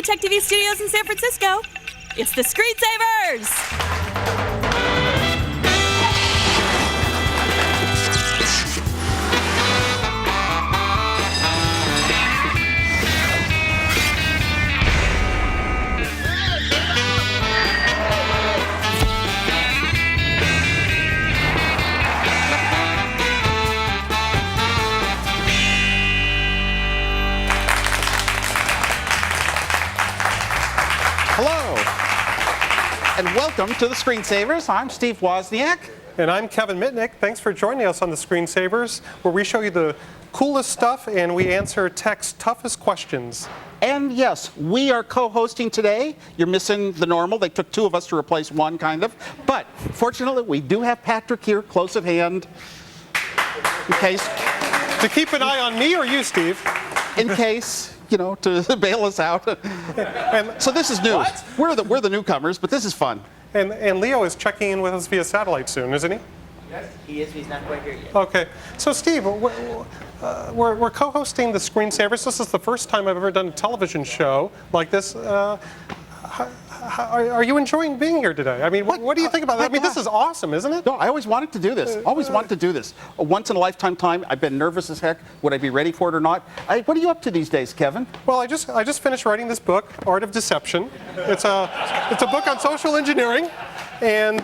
TechTV studios in San Francisco, it's the Screensavers! Hello, and welcome to the Screensavers. I'm Steve Wozniak. And I'm Kevin Mitnik. Thanks for joining us on the Screensavers, where we show you the coolest stuff and we answer tech's toughest questions. And yes, we are co-hosting today. You're missing the normal. They took two of us to replace one, kind of. But fortunately, we do have Patrick here, close at hand, in case. To keep an eye on me or you, Steve? In case. You know, to bail us out. And so this is news. We're the newcomers, but this is fun. And Leo is checking in with us via satellite soon, isn't he? Yes, he is. He's not quite here yet. Okay. So Steve, we're co-hosting the Screensavers. This is the first time I've ever done a television show like this. Are you enjoying being here today? I mean, what do you think about that? I mean, this is awesome, isn't it? No, I always wanted to do this. Always wanted to do this. A once-in-a-lifetime time. I've been nervous as heck. Would I be ready for it or not? What are you up to these days, Kevin? Well, I just finished writing this book, Art of Deception. It's a book on social engineering, and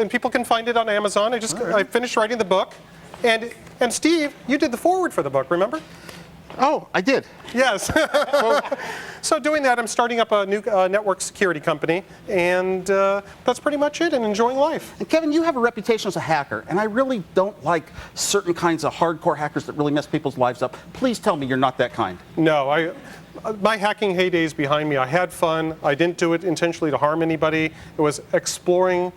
people can find it on Amazon. I finished writing the book, and Steve, you did the foreword for the book, remember? Oh, I did. Yes. So doing that, I'm starting up a new network security company, and that's pretty much it, and enjoying life. And Kevin, you have a reputation as a hacker, and I really don't like certain kinds of hardcore hackers that really mess people's lives up. Please tell me you're not that kind. No, my hacking heyday is behind me. I had fun. I didn't do it intentionally to harm anybody. It was exploring,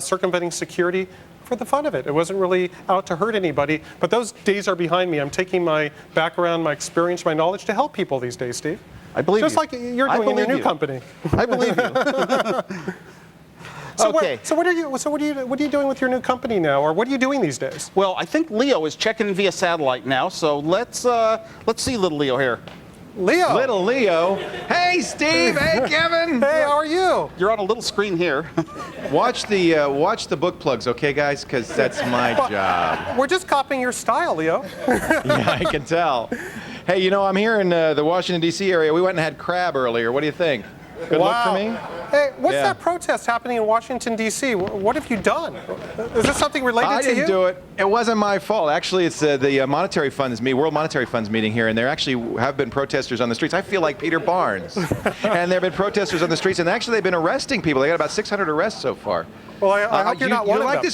circumventing security for the fun of it. It wasn't really out to hurt anybody, but those days are behind me. I'm taking my background, my experience, my knowledge to help people these days, Steve. I believe Just you. like you're doing in your new company. I believe you. Okay. So what are you doing with your new company now, or what are you doing these days? Well, I think Leo is checking in via satellite now, so let's see little Leo here. Leo. Little Leo. Hey, Steve. Hey, Kevin. Hey, how are you? You're on a little screen here. Watch the book plugs, okay, guys? Because that's my job. We're just copying your style, Leo. Yeah, I can tell. Hey, you know, I'm here in the Washington, D.C. area. We went and had crab earlier. What do you think? Good luck for me? Hey, what's that protest happening in Washington, D.C.? What have you done? Is this something related to you? I didn't do it. It wasn't my fault. Actually, it's the Monetary Funds World Monetary Funds meeting here, and there actually have been protesters on the streets. I feel like Peter Barnes. And there have been protesters on the streets, and actually they've been arresting people. They got about 600 arrests so far. Well, I hope you're not one of them.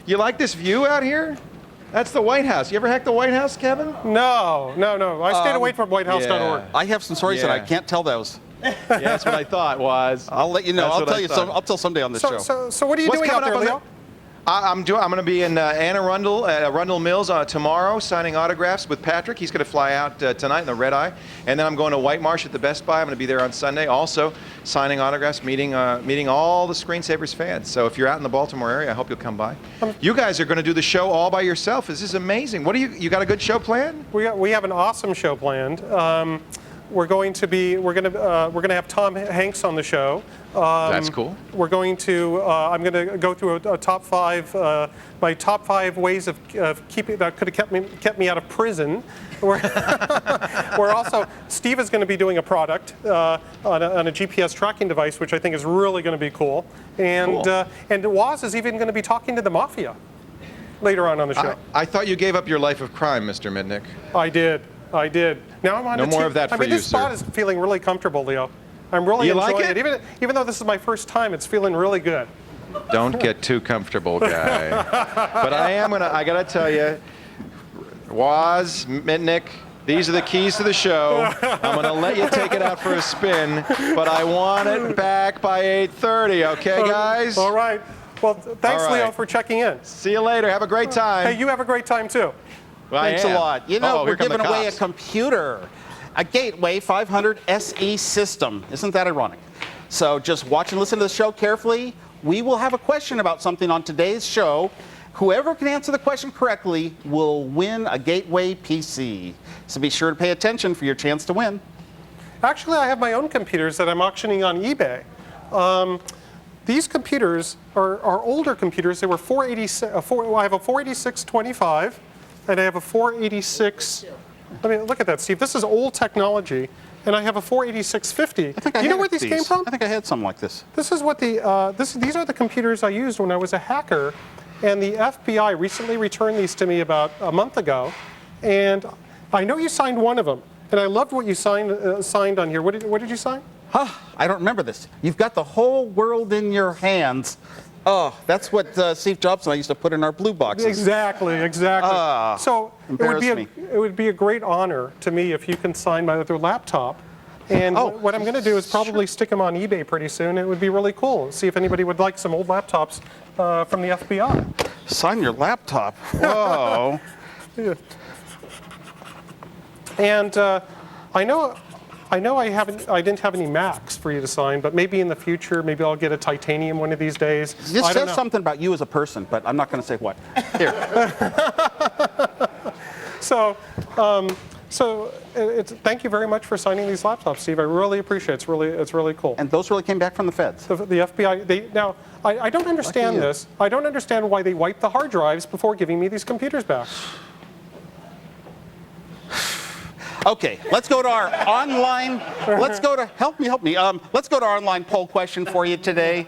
You like this view out here? That's the White House. You ever hack the White House, Kevin? No. I stayed away from WhiteHouse.org. I have some stories that I can't tell those. Yeah, that's what I thought was. I'll let you know. I'll tell you some. I'll tell someday on this show. So what are you doing out there, Leo? I'm going to be in Anne Arundel at Arundel Mills tomorrow, signing autographs with Patrick. He's going to fly out tonight in the Red Eye, and then I'm going to White Marsh at the Best Buy. I'm going to be there on Sunday, also signing autographs, meeting all the Screensavers fans. So if you're out in the Baltimore area, I hope you'll come by. You guys are going to do the show all by yourself. This is amazing. What do you got a good show planned? We have an awesome show planned. We're going to have Tom Hanks on the show. That's cool. I'm going to go through a top five, my top 5 ways of keeping that could have kept me out of prison. We're also, Steve is going to be doing a product on a GPS tracking device, which I think is really going to be cool. And Woz is even going to be talking to the mafia later on the show. I thought you gave up your life of crime, Mr. Mitnik. I did. Now I'm on No more of that for you, this spot sir. is feeling really comfortable, Leo. I'm really enjoying it. Even though this is my first time, it's feeling really good. Don't get too comfortable, guy. But I got to tell you, Woz, Mitnik, these are the keys to the show. I'm going to let you take it out for a spin, but I want it back by 8:30, okay, guys? All right. Well, thanks, Leo, for checking in. See you later. Have a great time. Hey, you have a great time, too. Well, Thanks a lot. You know, we're giving away a cops. computer, a Gateway 500 SE system. Isn't that ironic? So just watch and listen to the show carefully. We will have a question about something on today's show. Whoever can answer the question correctly will win a Gateway PC. So be sure to pay attention for your chance to win. Actually, I have my own computers that I'm auctioning on eBay. These computers are older computers. They were 486. I have a 486-25, and I have a 486. I mean, look at that, Steve. This is old technology, and I have a 486-50. Do you know where these came from? I think I had something like this. This is what these are the computers I used when I was a hacker, and the FBI recently returned these to me about a month ago, and I know you signed one of them, and I loved what you signed on here. What did you sign? I don't remember this. You've got the whole world in your hands. Oh, that's what Steve Jobs and I used to put in our blue boxes. Exactly. So it would be a great honor to me if you can sign my other laptop. And what I'm going to do is probably stick them on eBay pretty soon. It would be really cool. See if anybody would like some old laptops from the FBI. Sign your laptop. Whoa. Yeah. And I know I didn't have any Macs for you to sign, but maybe in the future, maybe I'll get a titanium one of these days. This says something about you as a person, but I'm not going to say what. Here. Thank you very much for signing these laptops, Steve. I really appreciate it. It's really cool. And those really came back from the feds. The FBI. Now, I don't understand this. I don't understand why they wiped the hard drives before giving me these computers back. Okay, let's go to our online. Let's go to help me. Let's go to our online poll question for you today.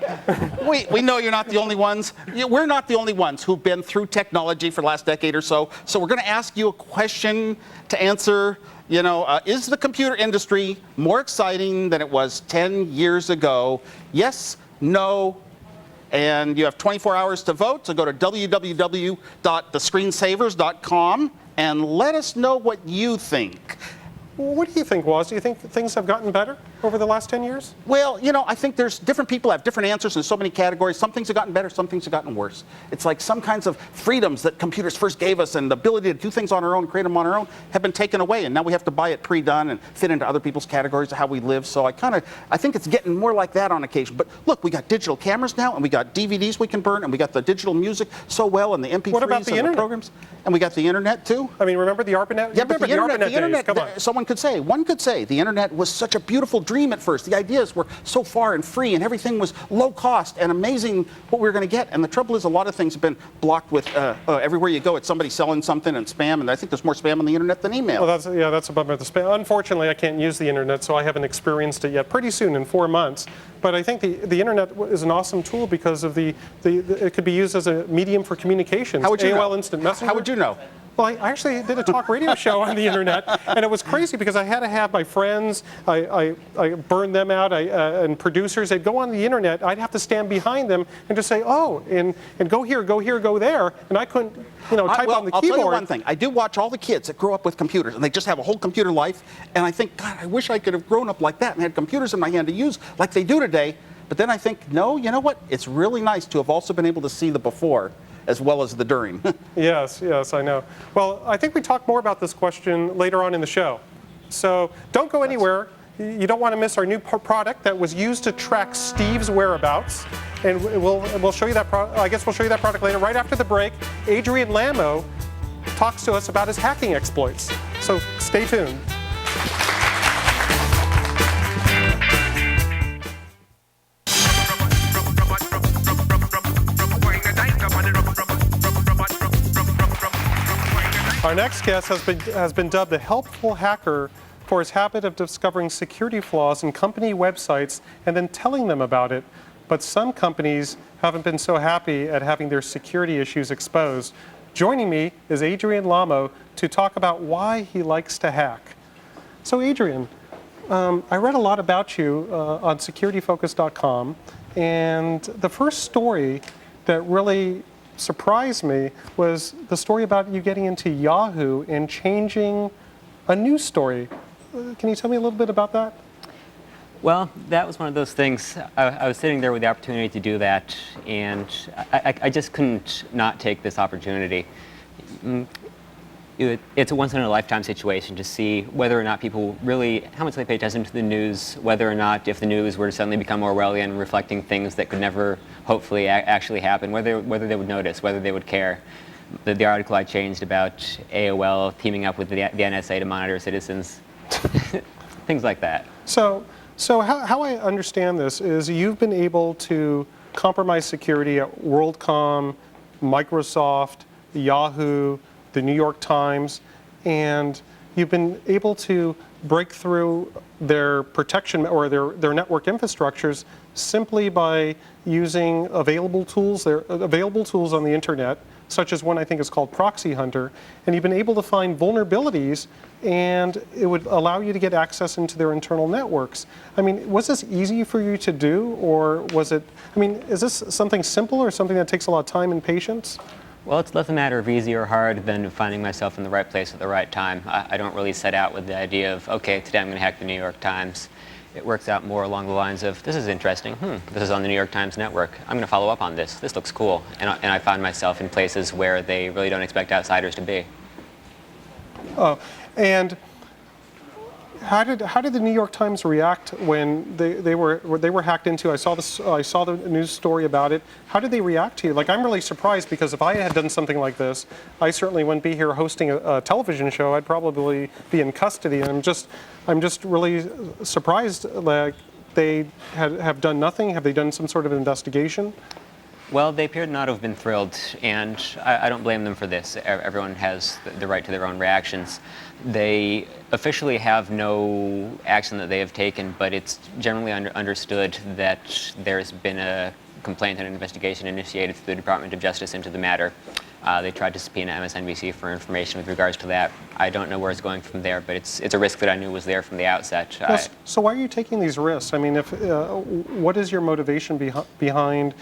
We know you're not the only ones. We're not the only ones who've been through technology for the last decade or so. So we're going to ask you a question to answer. You know, is the computer industry more exciting than it was 10 years ago? Yes, no. And you have 24 hours to vote. So go to www.thescreensavers.com. and let us know what you think. What do you think, Woz? Do you think things have gotten better over the last 10 years? Well, you know, I think there's different people have different answers in so many categories. Some things have gotten better, some things have gotten worse. It's like some kinds of freedoms that computers first gave us and the ability to do things on our own, create them on our own, have been taken away. And now we have to buy it pre-done and fit into other people's categories of how we live. So I think it's getting more like that on occasion. But look, we got digital cameras now, and we got DVDs we can burn, and we got the digital music so well, and the MP3s what about the and internet? The programs. And we got the internet too. I mean, remember the ARPANET? Yeah, but the internet, Come on. one could say the internet was such a beautiful dream at first. The ideas were so far and free, and everything was low cost and amazing what we were going to get. And the trouble is, a lot of things have been blocked with everywhere you go, it's somebody selling something and spam. And I think there's more spam on the internet than email. Well, that's a bummer. The spam. Unfortunately, I can't use the internet, so I haven't experienced it yet. Pretty soon, in 4 months. But I think the internet is an awesome tool because of it could be used as a medium for communications. How would you AOL know? Instant Messenger. How would you know? Well, I actually did a talk radio show on the internet, and it was crazy because I had to have my friends, I burned them out, and producers, they'd go on the internet, I'd have to stand behind them and just say, oh, and go here, go there, and I couldn't, type on the keyboard. I'll tell you one thing. I do watch all the kids that grow up with computers, and they just have a whole computer life, and I think, God, I wish I could have grown up like that and had computers in my hand to use like they do today. But then I think, no, you know what? It's really nice to have also been able to see the before as well as the during. Yes, I know. Well, I think we talk more about this question later on in the show. So don't go anywhere. You don't want to miss our new product that was used to track Steve's whereabouts. And we'll show you that I guess we'll show you that product later. Right after the break, Adrian Lamo talks to us about his hacking exploits. So stay tuned. Our next guest has been dubbed the helpful hacker for his habit of discovering security flaws in company websites and then telling them about it. But some companies haven't been so happy at having their security issues exposed. Joining me is Adrian Lamo to talk about why he likes to hack. So Adrian, I read a lot about you on securityfocus.com, and the first story that really surprised me was the story about you getting into Yahoo and changing a news story. Can you tell me a little bit about that? Well, that was one of those things. I was sitting there with the opportunity to do that, and I just couldn't not take this opportunity. It's a once-in-a-lifetime situation to see whether or not people really, how much they pay attention to the news, whether or not if the news were to suddenly become Orwellian, reflecting things that could never hopefully actually happen, whether they would notice, whether they would care. The article I changed about AOL teaming up with the NSA to monitor citizens, things like that. So how I understand this is you've been able to compromise security at WorldCom, Microsoft, Yahoo, the New York Times, and you've been able to break through their protection or their network infrastructures simply by using available tools. There are available tools on the internet, such as one I think is called Proxy Hunter, and you've been able to find vulnerabilities, and it would allow you to get access into their internal networks. I mean, was this easy for you to do, or was it, I mean, is this something simple or something that takes a lot of time and patience? Well, it's less a matter of easy or hard than finding myself in the right place at the right time. I don't really set out with the idea of, okay, today I'm going to hack the New York Times. It works out more along the lines of, this is interesting. This is on the New York Times network. I'm going to follow up on this. This looks cool. And I find myself in places where they really don't expect outsiders to be. And how did the New York Times react when they were hacked into? I saw the news story about it. How did they react to you? Like, I'm really surprised, because if I had done something like this, I certainly wouldn't be here hosting a television show. I'd probably be in custody. And I'm just really surprised that they have done nothing. Have they done some sort of investigation? Well, they appear not to have been thrilled, and I don't blame them for this. Everyone has the right to their own reactions. They officially have no action that they have taken, but it's generally understood that there's been a complaint and an investigation initiated through the Department of Justice into the matter. They tried to subpoena MSNBC for information with regards to that. I don't know where it's going from there, but it's a risk that I knew was there from the outset. Well, so why are you taking these risks? I mean, what is your motivation behind?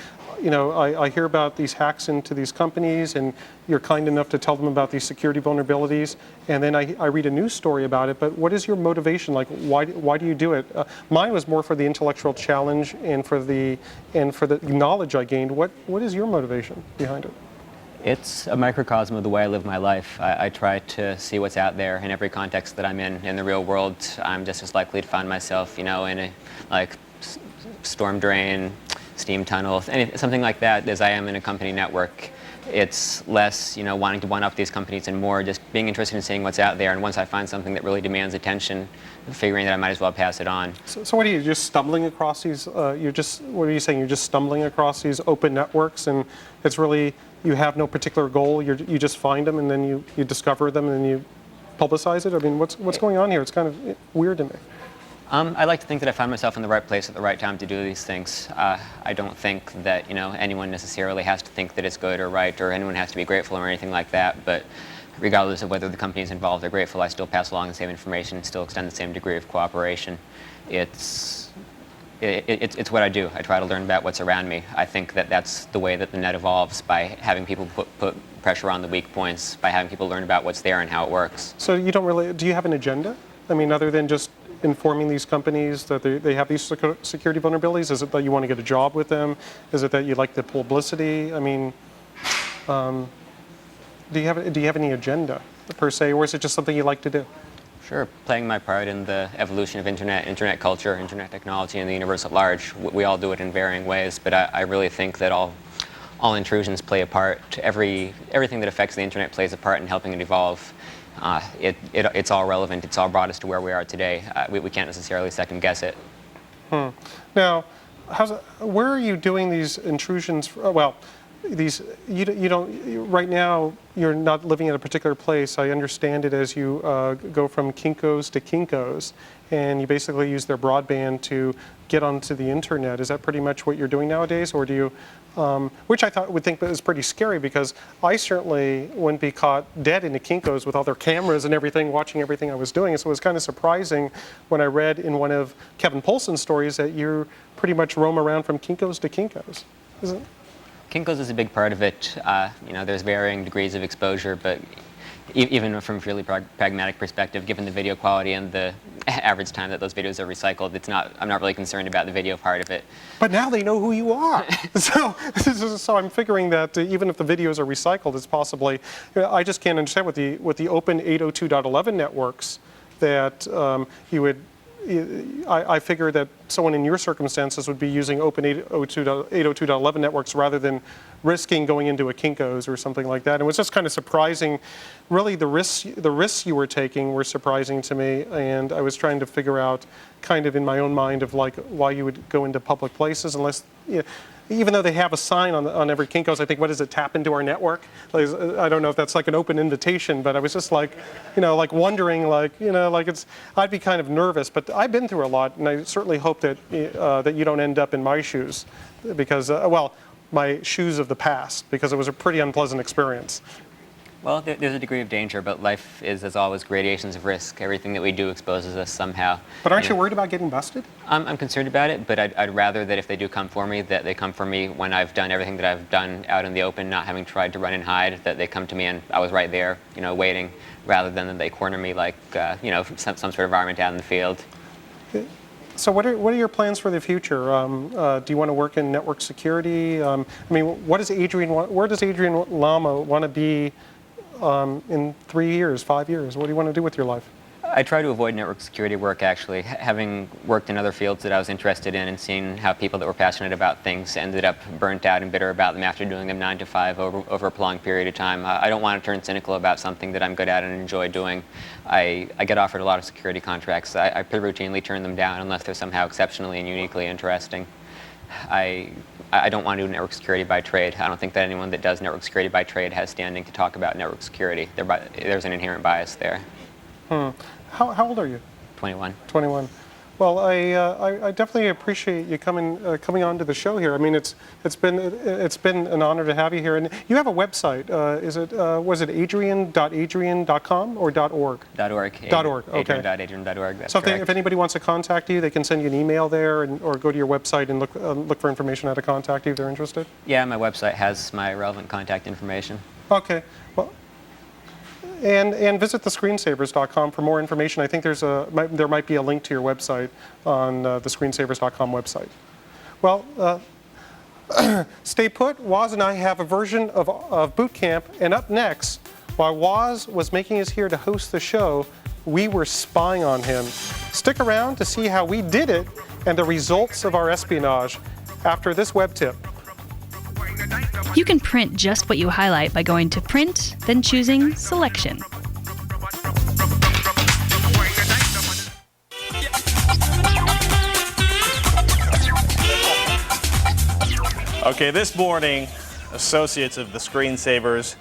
You know, I hear about these hacks into these companies, and you're kind enough to tell them about these security vulnerabilities, and then I read a news story about it. But what is your motivation? Like, why do you do it? Mine was more for the intellectual challenge and for the knowledge I gained. What is your motivation behind it? It's a microcosm of the way I live my life. I try to see what's out there in every context that I'm in the real world. I'm just as likely to find myself, you know, in a storm drain, steam tunnel, something like that, as I am in a company network. It's less, you know, wanting to one-up these companies and more just being interested in seeing what's out there. And once I find something that really demands attention, figuring that I might as well pass it on. So what are you just stumbling across these? What are you saying? You're just stumbling across these open networks, and it's really, you have no particular goal. You just find them, and then you discover them, and then you publicize it. I mean, what's going on here? It's kind of weird to me. I like to think that I found myself in the right place at the right time to do these things. I don't think that, you know, anyone necessarily has to think that it's good or right, or anyone has to be grateful or anything like that. But regardless of whether the companies involved are grateful, I still pass along the same information and still extend the same degree of cooperation. It's what I do. I try to learn about what's around me. I think that that's the way that the net evolves, by having people put pressure on the weak points, by having people learn about what's there and how it works. So you don't really, do you have an agenda? I mean, other than just informing these companies that they have these security vulnerabilities? Is it that you want to get a job with them? Is it that you like the publicity? I mean, do you have any agenda per se, or is it just something you like to do? Sure, playing my part in the evolution of internet culture, internet technology, and the universe at large. We all do it in varying ways, but I really think that all intrusions play a part. Everything that affects the internet plays a part in helping it evolve. It's all relevant. It's all brought us to where we are today. We can't necessarily second guess it. Now, where are you doing these intrusions? Well, you don't right now. You're not living in a particular place. I understand it as you go from Kinko's to Kinko's, and you basically use their broadband to get onto the internet. Is that pretty much what you're doing nowadays, or do you? Which I would think is pretty scary, because I certainly wouldn't be caught dead in the Kinko's with all their cameras and everything, watching everything I was doing. So it was kind of surprising when I read in one of Kevin Polson's stories that you pretty much roam around from Kinko's to Kinko's. Is it? Kinko's is a big part of it. You know, there's varying degrees of exposure, but even from a really pragmatic perspective, given the video quality and the average time that those videos are recycled, I'm not really concerned about the video part of it. But now they know who you are. So I'm figuring that even if the videos are recycled, it's possibly, I just can't understand with the open 802.11 networks that you would I figure that someone in your circumstances would be using open 802.11 networks rather than risking going into a Kinko's or something like that. And it was just kind of surprising. Really, the risks you were taking were surprising to me, and I was trying to figure out, kind of in my own mind, of like why you would go into public places unless. Even though they have a sign on every Kinko's, I think, what does it, tap into our network? Like, I don't know if that's like an open invitation, but I was just like, like wondering, like I'd be kind of nervous. But I've been through a lot, and I certainly hope that that you don't end up in my shoes, because my shoes of the past, because it was a pretty unpleasant experience. Well, there's a degree of danger, but life is, as always, gradations of risk. Everything that we do exposes us somehow. But aren't you worried about getting busted? I'm concerned about it, but I'd rather that if they do come for me, that they come for me when I've done everything that I've done out in the open, not having tried to run and hide, that they come to me and I was right there, waiting, rather than that they corner me like, some sort of varmint out in the field. So what are your plans for the future? Do you want to work in network security? Where does Adrian Lama want to be in 3 years, 5 years? What do you want to do with your life? I try to avoid network security work, actually. Having worked in other fields that I was interested in and seeing how people that were passionate about things ended up burnt out and bitter about them after doing them 9 to 5 over a prolonged period of time. I don't want to turn cynical about something that I'm good at and enjoy doing. I get offered a lot of security contracts. I pretty routinely turn them down unless they're somehow exceptionally and uniquely interesting. I don't want to do network security by trade. I don't think that anyone that does network security by trade has standing to talk about network security. There's an inherent bias there. How old are you? 21. 21. Well, I definitely appreciate you coming on to the show here. I mean, it's been an honor to have you here. And you have a website. Was it adrian.adrian.com or .org? .org. .org. Okay. Adrian.adrian.org. That's so correct. if anybody wants to contact you, they can send you an email there, or go to your website and look for information how to contact you if they're interested. Yeah, my website has my relevant contact information. Okay. Well. And visit thescreensavers.com for more information. I think there might be a link to your website on the screensavers.com website. Well, stay put. Woz and I have a version of Boot Camp, and up next, while Woz was making us here to host the show, we were spying on him. Stick around to see how we did it and the results of our espionage after this web tip. You can print just what you highlight by going to Print, then choosing Selection. Okay, this morning, associates of the Screensavers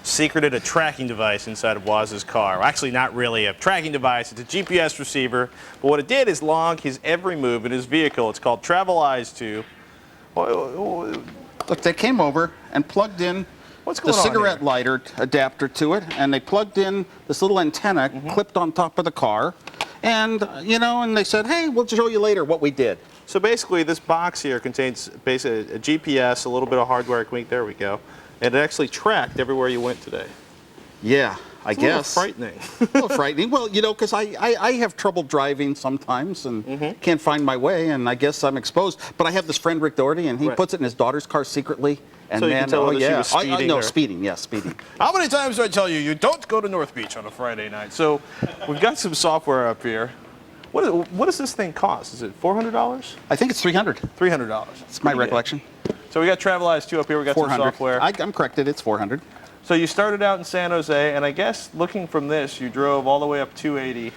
secreted a tracking device inside of Woz's car. Well, actually, not really a tracking device, it's a GPS receiver. But what it did is log his every move in his vehicle. It's called Travel Eyes 2. Look, they came over and plugged in the cigarette lighter adapter to it, and they plugged in this little antenna clipped on top of the car. And, and they said, hey, we'll show you later what we did. So basically, this box here contains basically a GPS, a little bit of hardware. There we go. And it actually tracked everywhere you went today. Yeah, I guess. A little frightening. A little frightening. Well, because I have trouble driving sometimes and can't find my way, and I guess I'm exposed. But I have this friend, Rick Doherty, and he puts it in his daughter's car secretly. And so you can tell she was speeding? Speeding. How many times do I tell you, you don't go to North Beach on a Friday night? So we've got some software up here. What does this thing cost? Is it $400? I think it's $300. $300. It's my recollection. So we got Travel Eyes 2 up here. We got some software. I'm corrected. It's $400. So you started out in San Jose, and I guess looking from this, you drove all the way up 280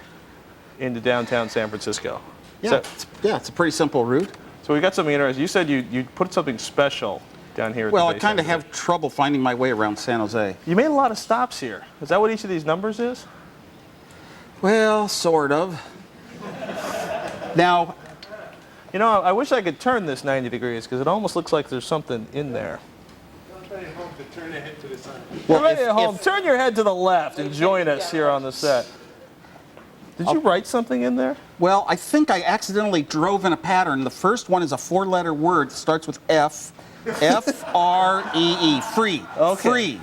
into downtown San Francisco. Yeah, it's a pretty simple route. So we got something interesting. You said you put something special down here at the base. Well, I kind of have trouble finding my way around San Jose. You made a lot of stops here. Is that what each of these numbers is? Well, sort of. Now, I wish I could turn this 90 degrees because it almost looks like there's something in there. Everybody at home to turn their head to the side. Everybody at home, turn your head to the left and join us here on the set. Did you write something in there? Well, I think I accidentally drove in a pattern. The first one is a 4-letter word that starts with F. F-R-E-E. Free. Okay. Free.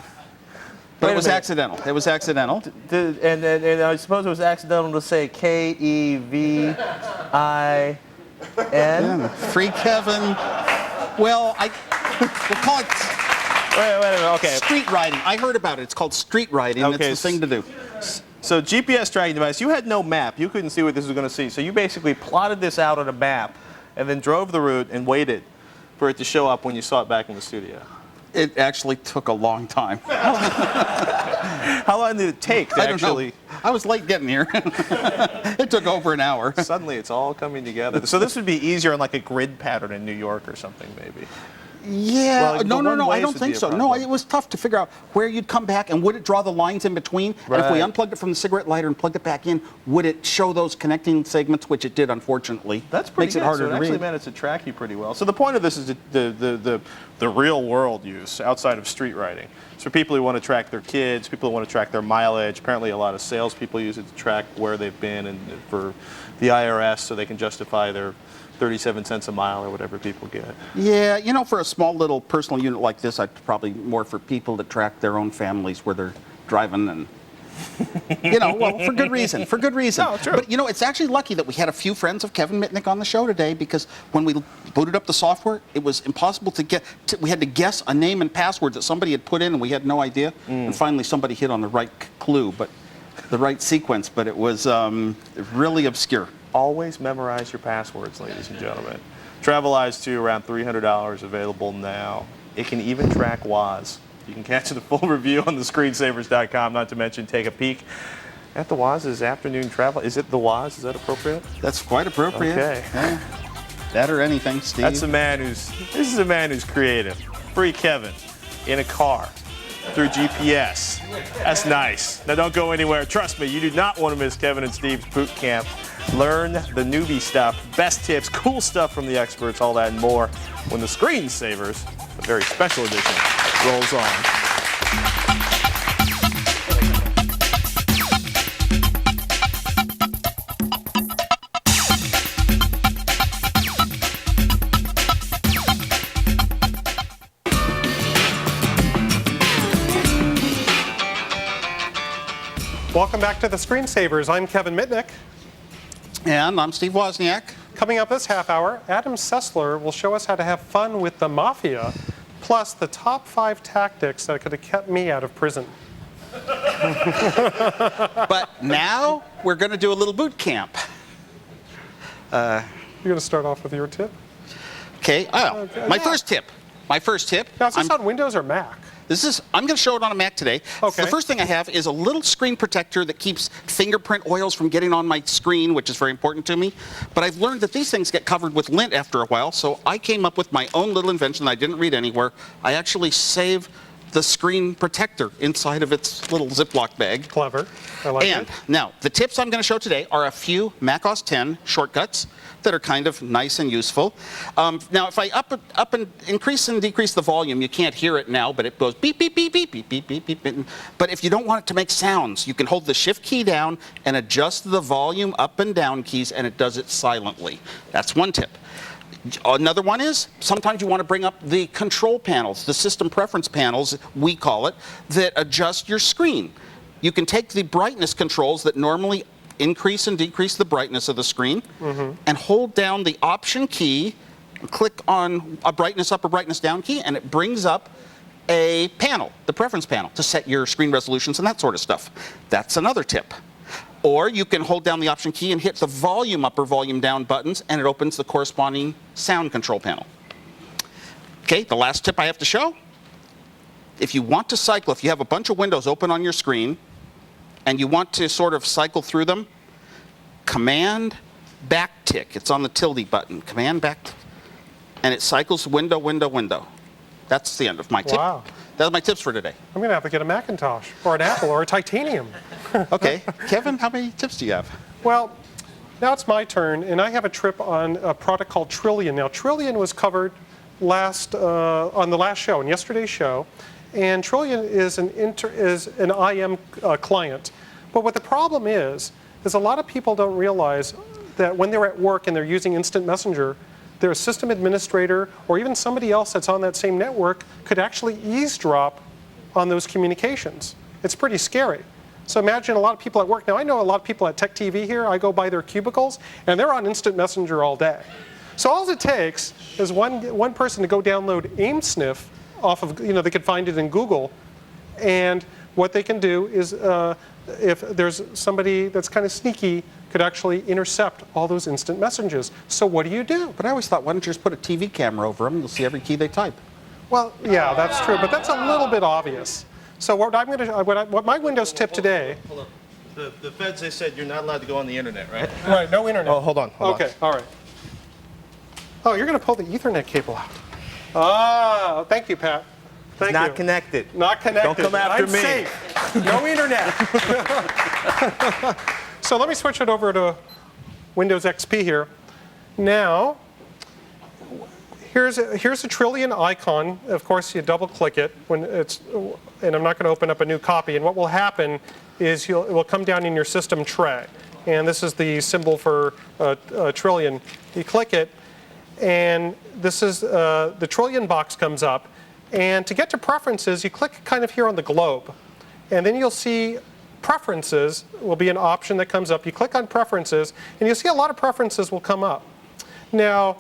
But it was accidental. It was accidental. And I suppose it was accidental to say K-E-V-I-N? Yeah, Free Kevin. Well, we'll call it wait a minute, okay. Street riding. I heard about it. It's called street riding. Okay. It's the thing to do. So GPS tracking device, you had no map. You couldn't see what this was going to see. So you basically plotted this out on a map and then drove the route and waited for it to show up when you saw it back in the studio. It actually took a long time. How long did it take to actually... I was late getting here. It took over an hour. Suddenly it's all coming together. So this would be easier on like a grid pattern in New York or something maybe. Yeah, Well, no, I don't would think be a so. No, problem. it was tough to figure out where you'd come back and would it draw the lines in between? And if we Right. unplugged it from the cigarette lighter and plugged it back in, would it show those connecting segments, which it did, unfortunately. That's pretty Makes good. it harder So it to actually read. managed to track you pretty well. So the point of this is the real world use outside of street writing. It's for people who want to track their kids, people who want to track their mileage. Apparently a lot of salespeople use it to track where they've been, and for the IRS so they can justify their 37 cents a mile or whatever people get. Yeah, you know, for a small little personal unit like this, I'd probably more for people that track their own families where they're driving and, you know, well, for good reason, No, true. But, you know, it's actually lucky that we had a few friends of Kevin Mitnik on the show today, because when we booted up the software, it was impossible to get, we had to guess a name and password that somebody had put in and we had no idea. And finally somebody hit on the right clue, but the right sequence, but it was really obscure. Always memorize your passwords, ladies and gentlemen. Travel Eyes 2, around $300, available now. It can even track Woz. You can catch the full review on thescreensavers.com, not to mention take a peek at the Woz's afternoon travel. Is it the Woz? Is that appropriate? That's quite appropriate. Okay. Yeah. That or anything, Steve. This is a man who's creative. Free Kevin in a car through GPS. That's nice. Now don't go anywhere. Trust me, you do not want to miss Kevin and Steve's boot camp. Learn the newbie stuff, best tips, cool stuff from the experts, all that and more when the Screensavers, a very special edition, rolls on. Welcome back to the Screensavers. I'm Kevin Mitnik. And I'm Steve Wozniak. Coming up this half hour, Adam Sessler will show us how to have fun with the mafia, plus the top 5 tactics that could have kept me out of prison. But now we're going to do a little boot camp. You're going to start off with your tip? Okay. My first tip. Now, is this on Windows or Mac? I'm going to show it on a Mac today. Okay. The first thing I have is a little screen protector that keeps fingerprint oils from getting on my screen, which is very important to me. But I've learned that these things get covered with lint after a while, so I came up with my own little invention that I didn't read anywhere. I actually save the screen protector inside of its little Ziploc bag. Clever. I like And it. now, the tips I'm going to show today are a few Mac OS X shortcuts that are kind of nice and useful. Now, if I up and increase and decrease the volume, you can't hear it now, but it goes beep, beep, beep, beep, beep, beep, beep, beep, beep. But if you don't want it to make sounds, you can hold the Shift key down and adjust the volume up and down keys, and it does it silently. That's one tip. Another one is sometimes you want to bring up the control panels, the system preference panels, we call it, that adjust your screen. You can take the brightness controls that normally increase and decrease the brightness of the screen and hold down the Option key, click on a brightness up or brightness down key, and it brings up a panel, the preference panel, to set your screen resolutions and that sort of stuff. That's another tip. Or you can hold down the Option key and hit the volume up or volume down buttons, and it opens the corresponding sound control panel. Okay, the last tip I have to show. If you want to cycle, if you have a bunch of windows open on your screen, and you want to sort of cycle through them, Command backtick. It's on the tilde button. Command backtick. And it cycles window, window, window. That's the end of my tip. Wow. That's my tips for today. I'm going to have to get a Macintosh, or an Apple, or a Titanium. Okay, Kevin, how many tips do you have? Well, now it's my turn, and I have a trip on a product called Trillion. Now, Trillion was covered on the last show, in yesterday's show, and Trillion is an IM client. But what the problem is a lot of people don't realize that when they're at work and they're using Instant Messenger, their system administrator or even somebody else that's on that same network could actually eavesdrop on those communications. It's pretty scary. So imagine a lot of people at work. Now, I know a lot of people at TechTV here. I go by their cubicles, and they're on Instant Messenger all day. So all it takes is one person to go download AimSniff off of, they could find it in Google, and what they can do is, if there's somebody that's kind of sneaky, could actually intercept all those instant messages. So what do you do? But I always thought, why don't you just put a TV camera over them? You'll see every key they type. Well, yeah, that's true, but that's a little bit obvious. So what my Windows tip today. Hold on. The feds, they said you're not allowed to go on the internet, right? Right, no internet. Oh, hold on. Okay, all right. Oh, you're going to pull the Ethernet cable out. Ah, thank you, Pat. Thank you. Not connected. Not connected. Don't come after I'm me. Safe. No internet. So let me switch it over to Windows XP here. Now, here's a Trillion icon. Of course, you double-click it when it's, and I'm not going to open up a new copy. And what will happen is it will come down in your system tray. And this is the symbol for Trillion. You click it, and this is the Trillion box comes up. And to get to preferences, you click kind of here on the globe. And then you'll see preferences will be an option that comes up. You click on preferences, and you'll see a lot of preferences will come up. Now,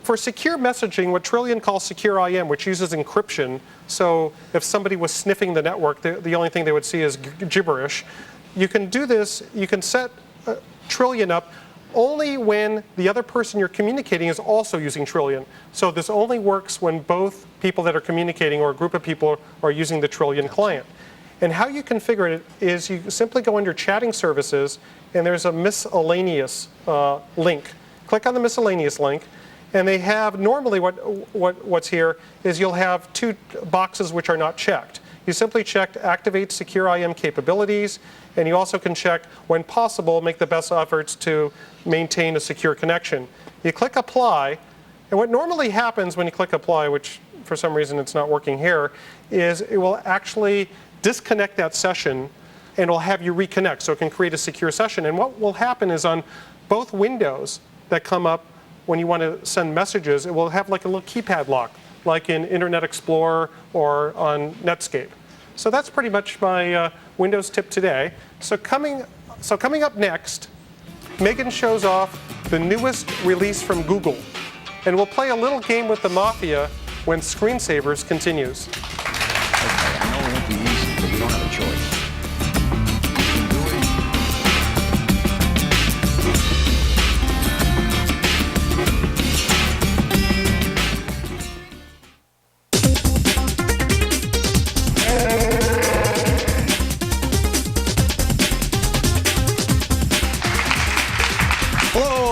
for secure messaging, what Trillion calls secure IM, which uses encryption, so if somebody was sniffing the network, the only thing they would see is gibberish. You can do this, you can set Trillion up only when the other person you're communicating is also using Trillion. So this only works when both people that are communicating or a group of people are using the Trillion client. And how you configure it is you simply go under chatting services, and there's a miscellaneous link. Click on the miscellaneous link. And they have, normally what's here is you'll have two boxes which are not checked. You simply check activate secure IM capabilities, and you also can check, when possible, make the best efforts to maintain a secure connection. You click apply, and what normally happens when you click apply, which for some reason it's not working here, is it will actually disconnect that session and will have you reconnect, so it can create a secure session. And what will happen is on both windows that come up when you want to send messages, it will have like a little keypad lock, like in Internet Explorer or on Netscape. So that's pretty much my Windows tip today. So coming up next, Megan shows off the newest release from Google. And we'll play a little game with the Mafia when Screensavers continues. Okay, I know it won't be easy, but we don't have a choice.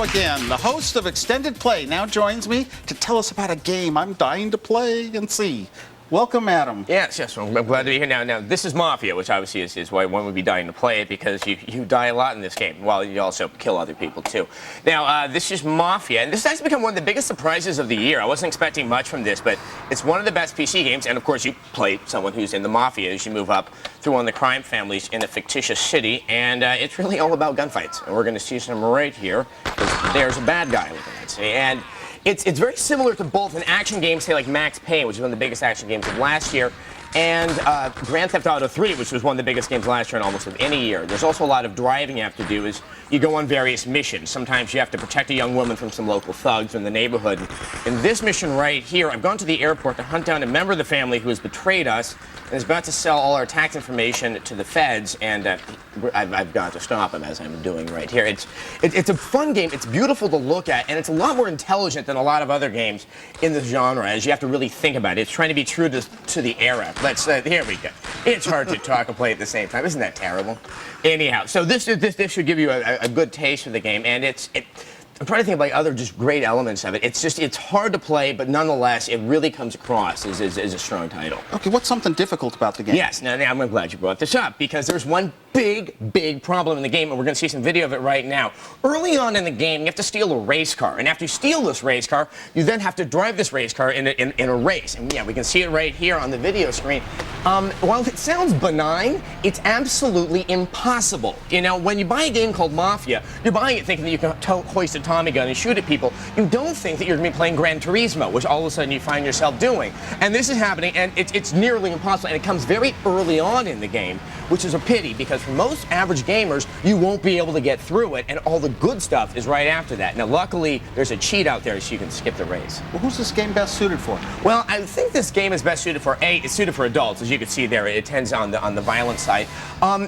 Again, the host of Extended Play now joins me to tell us about a game I'm dying to play and see. Welcome, Adam. Yes, well, I'm glad to be here. Now, this is Mafia, which obviously is why one would be dying to play it, because you die a lot in this game, while you also kill other people, too. Now, this is Mafia, and this has become one of the biggest surprises of the year. I wasn't expecting much from this, but it's one of the best PC games, and of course, you play someone who's in the Mafia as you move up through one of the crime families in a fictitious city, and it's really all about gunfights. And we're going to see some right here, because there's a bad guy, let's see, and it's very similar to both an action game, say like Max Payne, which is one of the biggest action games of last year, and Grand Theft Auto 3, which was one of the biggest games last year in almost of any year. There's also a lot of driving you have to do as you go on various missions. Sometimes you have to protect a young woman from some local thugs in the neighborhood. In this mission right here, I've gone to the airport to hunt down a member of the family who has betrayed us and is about to sell all our tax information to the feds, and I've got to stop him, as I'm doing right here. It's a fun game. It's beautiful to look at, and it's a lot more intelligent than a lot of other games in this genre, as you have to really think about it. It's trying to be true to the era. Here we go. It's hard to talk and play at the same time. Isn't that terrible? Anyhow, so this should give you a good taste of the game, and I'm trying to think of like other just great elements of it. It's hard to play, but nonetheless, it really comes across as a strong title. Okay, what's something difficult about the game? Yes, now I'm glad you brought this up, because there's one big problem in the game, and we're going to see some video of it right now. Early on in the game, you have to steal a race car, and after you steal this race car, you then have to drive this race car in a race. And yeah, we can see it right here on the video screen. While it sounds benign, it's absolutely impossible. You know, when you buy a game called Mafia, you're buying it thinking that you can hoist a Tommy gun and shoot at people. You don't think that you're going to be playing Gran Turismo, which all of a sudden you find yourself doing. And this is happening, and it's nearly impossible, and it comes very early on in the game, which is a pity, because because for most average gamers, you won't be able to get through it, and all the good stuff is right after that. Now, luckily, there's a cheat out there so you can skip the race. Well, who's this game best suited for? Well, I think this game is best suited for, it's suited for adults, as you can see there. It tends on the violent side.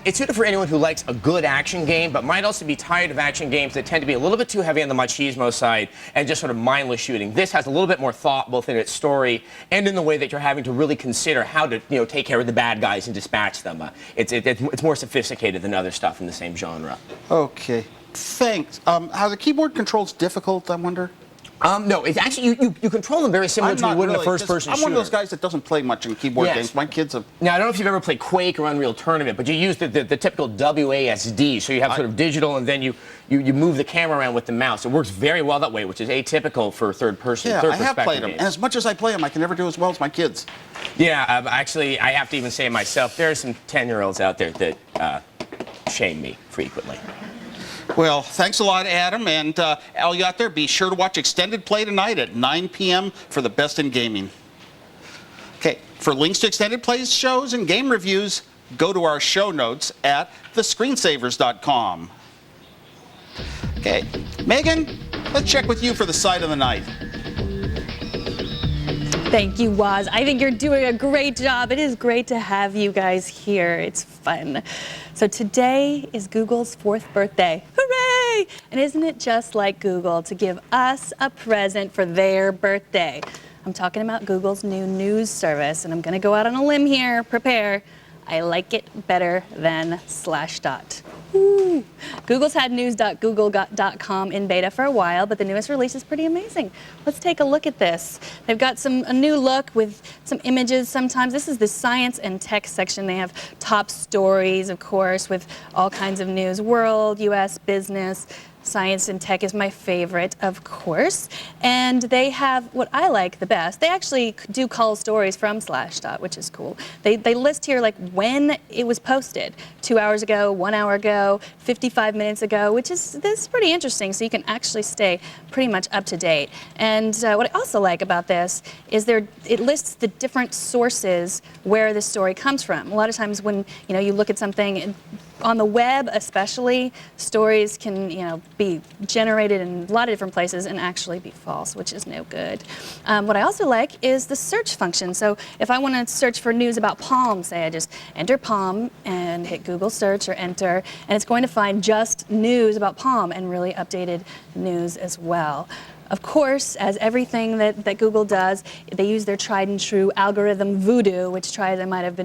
It's suited for anyone who likes a good action game, but might also be tired of action games that tend to be a little bit too heavy on the machismo side and just sort of mindless shooting. This has a little bit more thought, both in its story and in the way that you're having to really consider how to, take care of the bad guys and dispatch them. It's more sophisticated than other stuff in the same genre. Okay, thanks. Are the keyboard controls difficult, I wonder? No, it's actually, you control them very similar to you would in a first-person shooter. I'm one of those guys that doesn't play much in keyboard games. My kids have... Now, I don't know if you've ever played Quake or Unreal Tournament, but you use the typical WASD, so you have sort of digital, and then you move the camera around with the mouse. It works very well that way, which is atypical for third-person, I have played them, and as much as I play them, I can never do as well as my kids. Yeah, actually, I have to even say myself, there are some 10-year-olds out there that shame me frequently. Well, thanks a lot, Adam, and all you out there, be sure to watch Extended Play tonight at 9 p.m. for the best in gaming. Okay, for links to Extended Plays shows and game reviews, go to our show notes at thescreensavers.com. Okay, Megan, let's check with you for the sight of the night. Thank you, Woz. I think you're doing a great job. It is great to have you guys here. It's fun. So today is Google's 4th birthday. Hooray! And isn't it just like Google to give us a present for their birthday? I'm talking about Google's new news service, and I'm going to go out on a limb here. Prepare. I like it better than Slashdot. Woo. Google's had news.google.com in beta for a while, but the newest release is pretty amazing. Let's take a look at this. They've got a new look with some images sometimes. This is the science and tech section. They have top stories, of course, with all kinds of news. World, US, business. Science and tech is my favorite, of course. And they have what I like the best. They actually do cull stories from Slashdot, which is cool. They list here like when it was posted. 2 hours ago, 1 hour ago, 55 minutes ago, which is pretty interesting. So you can actually stay pretty much up to date. And what I also like about this is it lists the different sources where this story comes from. A lot of times when you look at something on the web, especially, stories can be generated in a lot of different places and actually be false, which is no good. What I also like is the search function. So if I want to search for news about Palm, say I just enter Palm and hit Google search or enter, and it's going to find just news about Palm and really updated news as well. Of course, as everything that Google does, they use their tried and true algorithm voodoo, which I might have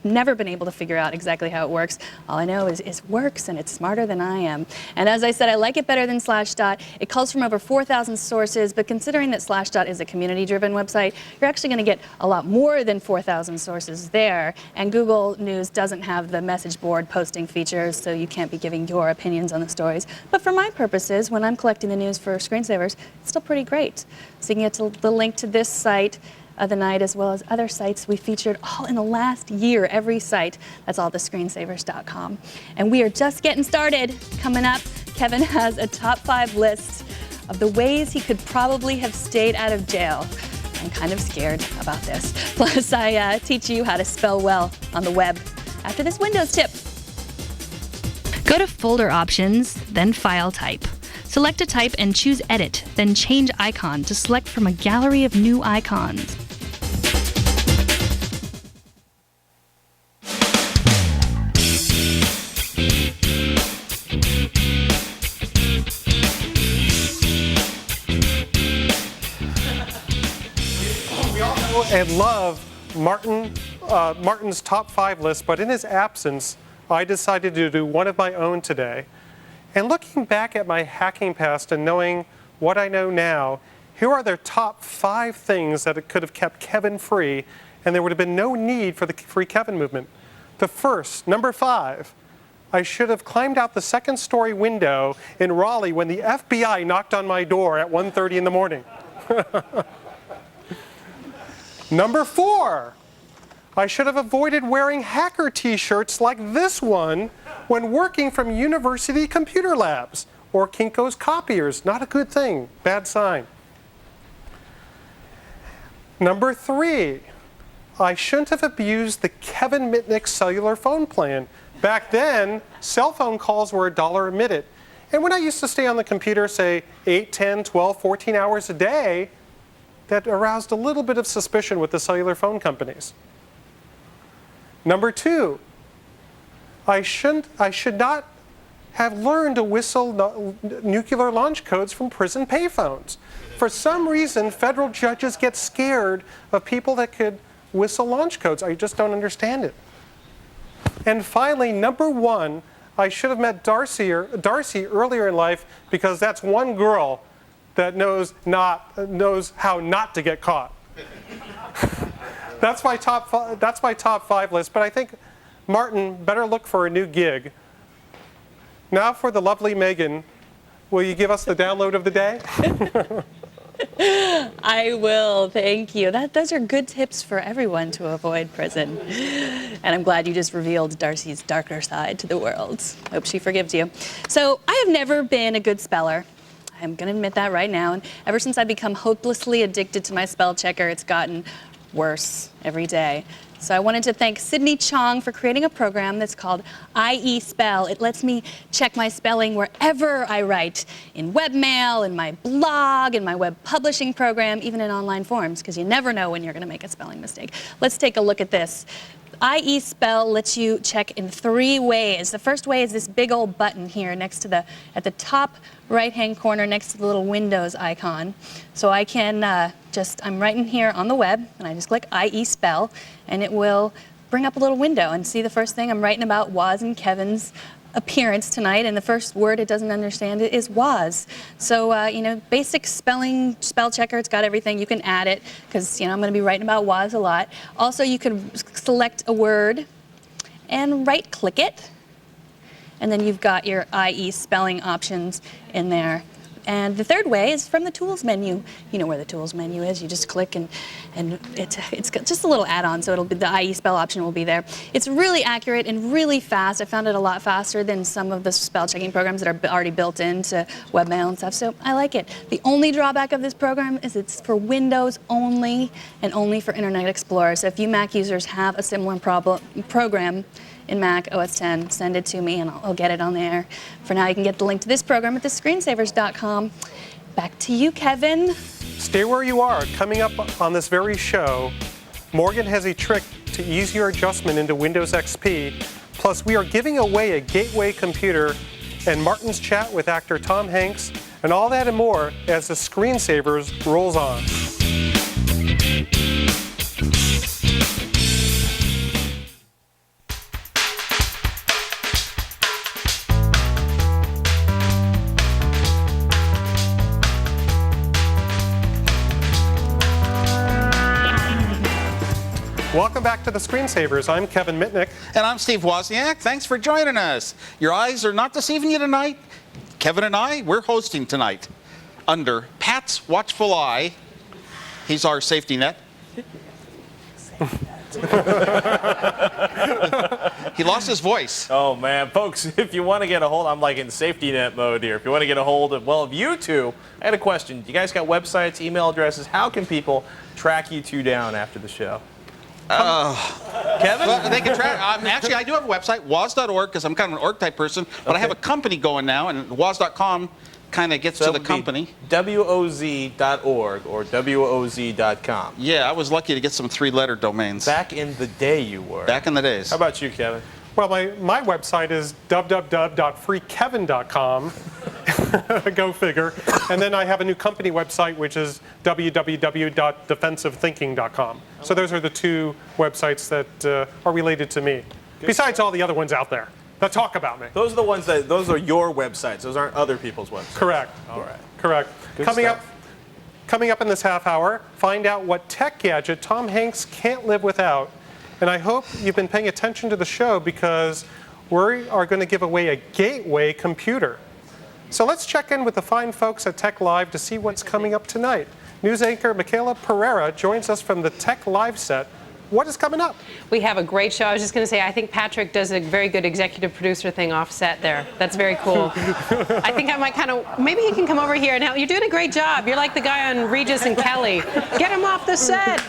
never been able to figure out exactly how it works. All I know is it works, and it's smarter than I am. And as I said, I like it better than Slashdot. It calls from over 4,000 sources, but considering that Slashdot is a community-driven website, you're actually going to get a lot more than 4,000 sources there. And Google News doesn't have the message board posting features, so you can't be giving your opinions on the stories. But for my purposes, when I'm collecting the news for Screensavers, it's still pretty great. So you can get to the link to this site of the night as well as other sites we featured all in the last year, every site. That's all thescreensavers.com. And we are just getting started. Coming up, Kevin has a top 5 list of the ways he could probably have stayed out of jail. I'm kind of scared about this. Plus, I teach you how to spell well on the web after this Windows tip. Go to Folder Options, then File Type. Select a type and choose Edit, then change icon to select from a gallery of new icons. We all know and love Martin's top 5 list, but in his absence, I decided to do one of my own today. And looking back at my hacking past and knowing what I know now, here are their top 5 things that could have kept Kevin free, and there would have been no need for the Free Kevin movement. The first, number 5, I should have climbed out the second-story window in Raleigh when the FBI knocked on my door at 1:30 in the morning. Number 4, I should have avoided wearing hacker t-shirts like this one when working from university computer labs or Kinko's copiers. Not a good thing, bad sign. Number 3, I shouldn't have abused the Kevin Mitnik cellular phone plan. Back then, cell phone calls were $1 a minute. And when I used to stay on the computer, say 8, 10, 12, 14 hours a day, that aroused a little bit of suspicion with the cellular phone companies. Number 2, I should not have learned to whistle nuclear launch codes from prison payphones. For some reason, federal judges get scared of people that could whistle launch codes. I just don't understand it. And finally, number 1, I should have met Darcy earlier in life, because that's one girl that knows how not to get caught. That's my top 5 list. But I think, Martin, better look for a new gig. Now for the lovely Megan, will you give us the download of the day? I will, thank you. Those are good tips for everyone to avoid prison. And I'm glad you just revealed Darcy's darker side to the world. Hope she forgives you. So I have never been a good speller. I'm going to admit that right now. And ever since I've become hopelessly addicted to my spell checker, it's gotten worse every day. So I wanted to thank Sydney Chong for creating a program that's called IE Spell. It lets me check my spelling wherever I write, in webmail, in my blog, in my web publishing program, even in online forums, because you never know when you're going to make a spelling mistake. Let's take a look at this. IE Spell lets you check in 3 ways. The first way is this big old button here next to at the top right-hand corner next to the little Windows icon. So I can I'm right in here on the web, and I just click IE Spell, and it will bring up a little window and see the first thing. I'm writing about Woz and Kevin's appearance tonight, and the first word it doesn't understand is Woz. So, basic spell checker, it's got everything. You can add it, because, I'm going to be writing about Woz a lot. Also, you can select a word and right-click it, and then you've got your IE spelling options in there. And the third way is from the Tools menu. You know where the Tools menu is. You just click, and it's just a little add-on, so the IE spell option will be there. It's really accurate and really fast. I found it a lot faster than some of the spell checking programs that are already built into webmail and stuff, so I like it. The only drawback of this program is it's for Windows only and only for Internet Explorer. So if you Mac users have a similar program in Mac OS X, send it to me and I'll get it on there. For now, you can get the link to this program at thescreensavers.com. Back to you, Kevin. Stay where you are. Coming up on this very show, Morgan has a trick to ease your adjustment into Windows XP. Plus, we are giving away a gateway computer and Martin's chat with actor Tom Hanks, and all that and more as the Screensavers rolls on. Welcome back to the Screensavers. I'm Kevin Mitnik. And I'm Steve Wozniak. Thanks for joining us. Your eyes are not deceiving you tonight. Kevin and I, we're hosting tonight under Pat's watchful eye. He's our safety net. He lost his voice. Oh, man. Folks, if you want to get a hold, I'm like in safety net mode here. If you want to get a hold of you two, I had a question. You guys got websites, email addresses? How can people track you two down after the show? Kevin? Well, they can track. Actually, I do have a website, woz.org, because I'm kind of an org type person. But I have a company going now, and woz.com kind of gets to the company. WOZ.org or WOZ.com. Yeah, I was lucky to get some 3-letter domains. Back in the day, you were. Back in the days. How about you, Kevin? Well, my website is www.freekevin.com. Go figure. And then I have a new company website, which is www.defensivethinking.com. So those are the 2 websites that are related to me, besides all the other ones out there that talk about me. Those are the ones those are your websites. Those aren't other people's websites. Correct. All right. Correct. Coming up in this half hour, find out what tech gadget Tom Hanks can't live without. And I hope you've been paying attention to the show, because we are going to give away a gateway computer. So let's check in with the fine folks at Tech Live to see what's coming up tonight. News anchor Michaela Pereira joins us from the Tech Live set what is coming up? We have a great show. I was just going to say, I think Patrick does a very good executive producer thing offset there. That's very cool. I think I might kind of, maybe he can come over here and help. You're doing a great job. You're like the guy on Regis and Kelly. Get him off the set.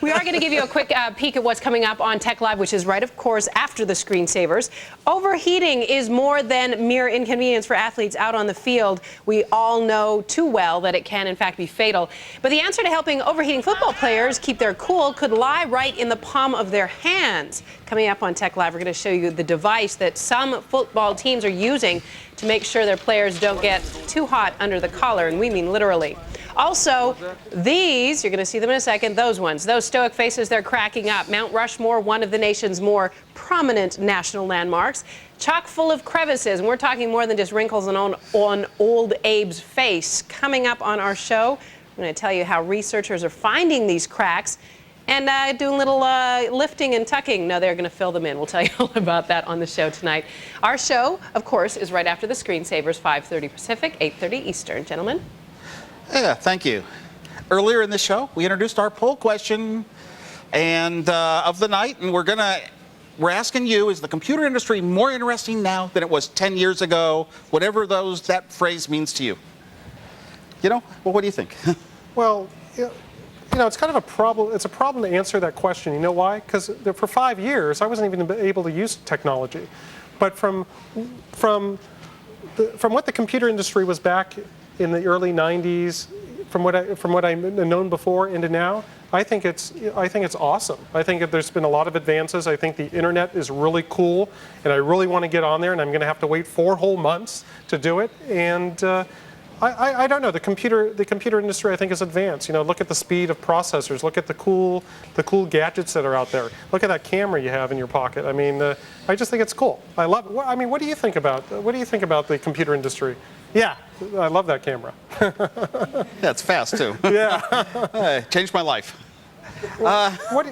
We are going to give you a quick peek at what's coming up on Tech Live, which is right, of course, after the screensavers. Overheating is more than mere inconvenience for athletes out on the field. We all know too well that it can, in fact, be fatal. But the answer to helping overheating football players keep their cool could lie right in the palm of their hands. Coming up on Tech Live, we're going to show you the device that some football teams are using to make sure their players don't get too hot under the collar, and we mean literally. Also, these, you're going to see them in a second, those ones, those stoic faces, they're cracking up. Mount Rushmore, one of the nation's more prominent national landmarks, chock full of crevices, and we're talking more than just wrinkles on old Abe's face. Coming up on our show, I'm going to tell you how researchers are finding these cracks and doing a little lifting and tucking. No, they're going to fill them in. We'll tell you all about that on the show tonight. Our show, of course, is right after the screensavers, 5:30 Pacific, 8:30 Eastern. Gentlemen? Yeah, thank you. Earlier in the show, we introduced our poll question and of the night, and we're asking you, is the computer industry more interesting now than it was 10 years ago? Whatever that phrase means to you. Well, what do you think? Well, it's kind of a problem. It's a problem to answer that question. You know why? Because for 5 years, I wasn't even able to use technology. But from what the computer industry was back in the early 90s, from what I've known before into now, I think it's awesome. I think that there's been a lot of advances. I think the internet is really cool, and I really want to get on there, and I'm going to have to wait 4 whole months to do it. And I don't know. The computer industry, I think, is advanced. Look at the speed of processors. Look at the cool gadgets that are out there. Look at that camera you have in your pocket. I mean, I just think it's cool. I love it. I mean, what do you think about the computer industry? Yeah, I love that camera. Yeah, it's fast too. Yeah, changed my life. what?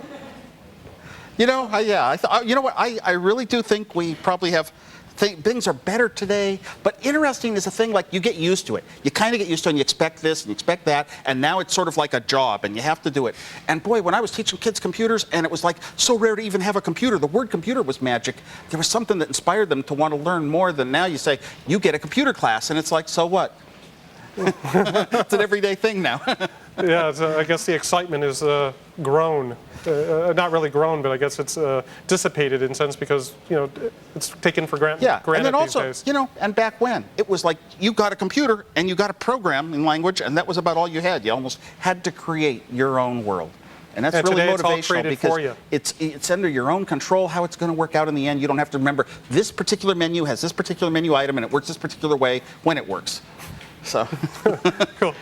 I really do think we probably have. Things are better today, but interesting is a thing like you get used to it. You kind of get used to it and you expect this and you expect that, and now it's sort of like a job and you have to do it. And boy, when I was teaching kids computers and it was like so rare to even have a computer, the word computer was magic. There was something that inspired them to want to learn more than now you say, you get a computer class, and it's like, so what? It's an everyday thing now. Yeah, I guess the excitement is grown. Not really grown, but I guess it's dissipated in a sense because it's taken for granted. Yeah, and then also, these days. and back when it was like you got a computer and you got a programming language, and that was about all you had. You almost had to create your own world, and that's really motivational because it's under your own control how it's going to work out in the end. You don't have to remember this particular menu has this particular menu item and it works this particular way when it works. So cool.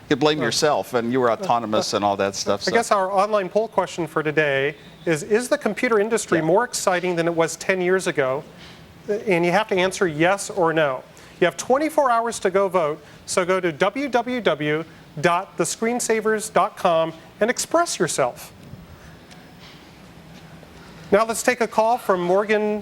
You blame yourself, and you were autonomous and all that stuff. I guess our online poll question for today is the computer industry more exciting than it was 10 years ago? And you have to answer yes or no. You have 24 hours to go vote, so go to www.thescreensavers.com and express yourself. Now let's take a call from Morgan.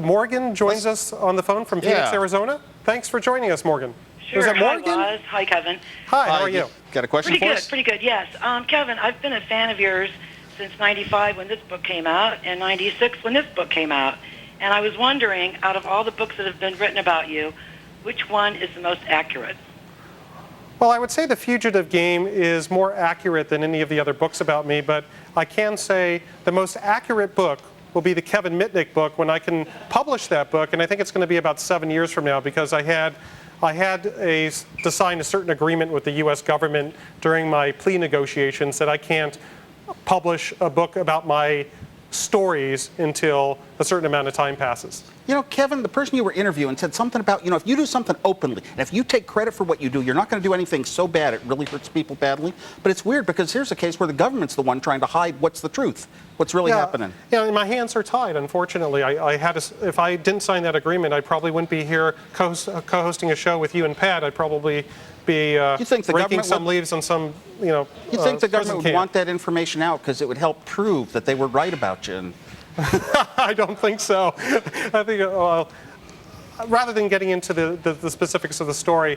Morgan joins us on the phone from Phoenix, Arizona. Thanks for joining us, Morgan. Sure. Is that Morgan? Hi, Woz. Hi, Kevin. Hi, how are you? Got a question for us? Pretty good, yes. Kevin, I've been a fan of yours since 95 when this book came out and 96 when this book came out. And I was wondering, out of all the books that have been written about you, which one is the most accurate? Well, I would say The Fugitive Game is more accurate than any of the other books about me, but I can say the most accurate book will be the Kevin Mitnik book when I can publish that book, and I think it's going to be about 7 years from now because I had to sign a certain agreement with the U.S. government during my plea negotiations that I can't publish a book about my stories until a certain amount of time passes. Kevin, the person you were interviewing said something about, if you do something openly, and if you take credit for what you do, you're not going to do anything so bad it really hurts people badly. But it's weird because here's a case where the government's the one trying to hide what's the truth, what's really happening. Yeah, my hands are tied, unfortunately. If I didn't sign that agreement, I probably wouldn't be here co-hosting a show with you and Pat. I'd probably be raking some leaves on some, You think the government would want that information out because it would help prove that they were right about you? I don't think so. I think rather than getting into the specifics of the story,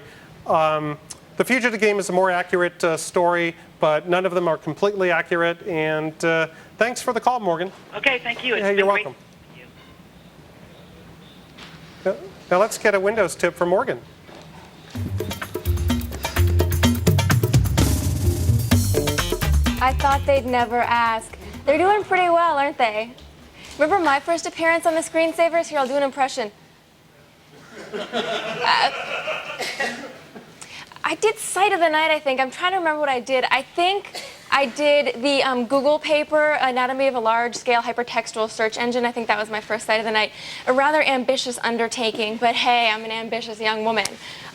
The Fugitive game is a more accurate story, but none of them are completely accurate. And thanks for the call, Morgan. Okay, thank you. Yeah, you're welcome. Now let's get a Windows tip from Morgan. I thought they'd never ask. They're doing pretty well, aren't they? Remember my first appearance on the screensavers? Here, I'll do an impression. I did Sight of the Night, I think. I'm trying to remember what I did. I think I did the Google paper, Anatomy of a Large-Scale Hypertextual Search Engine. I think that was my first Sight of the Night. A rather ambitious undertaking, but hey, I'm an ambitious young woman.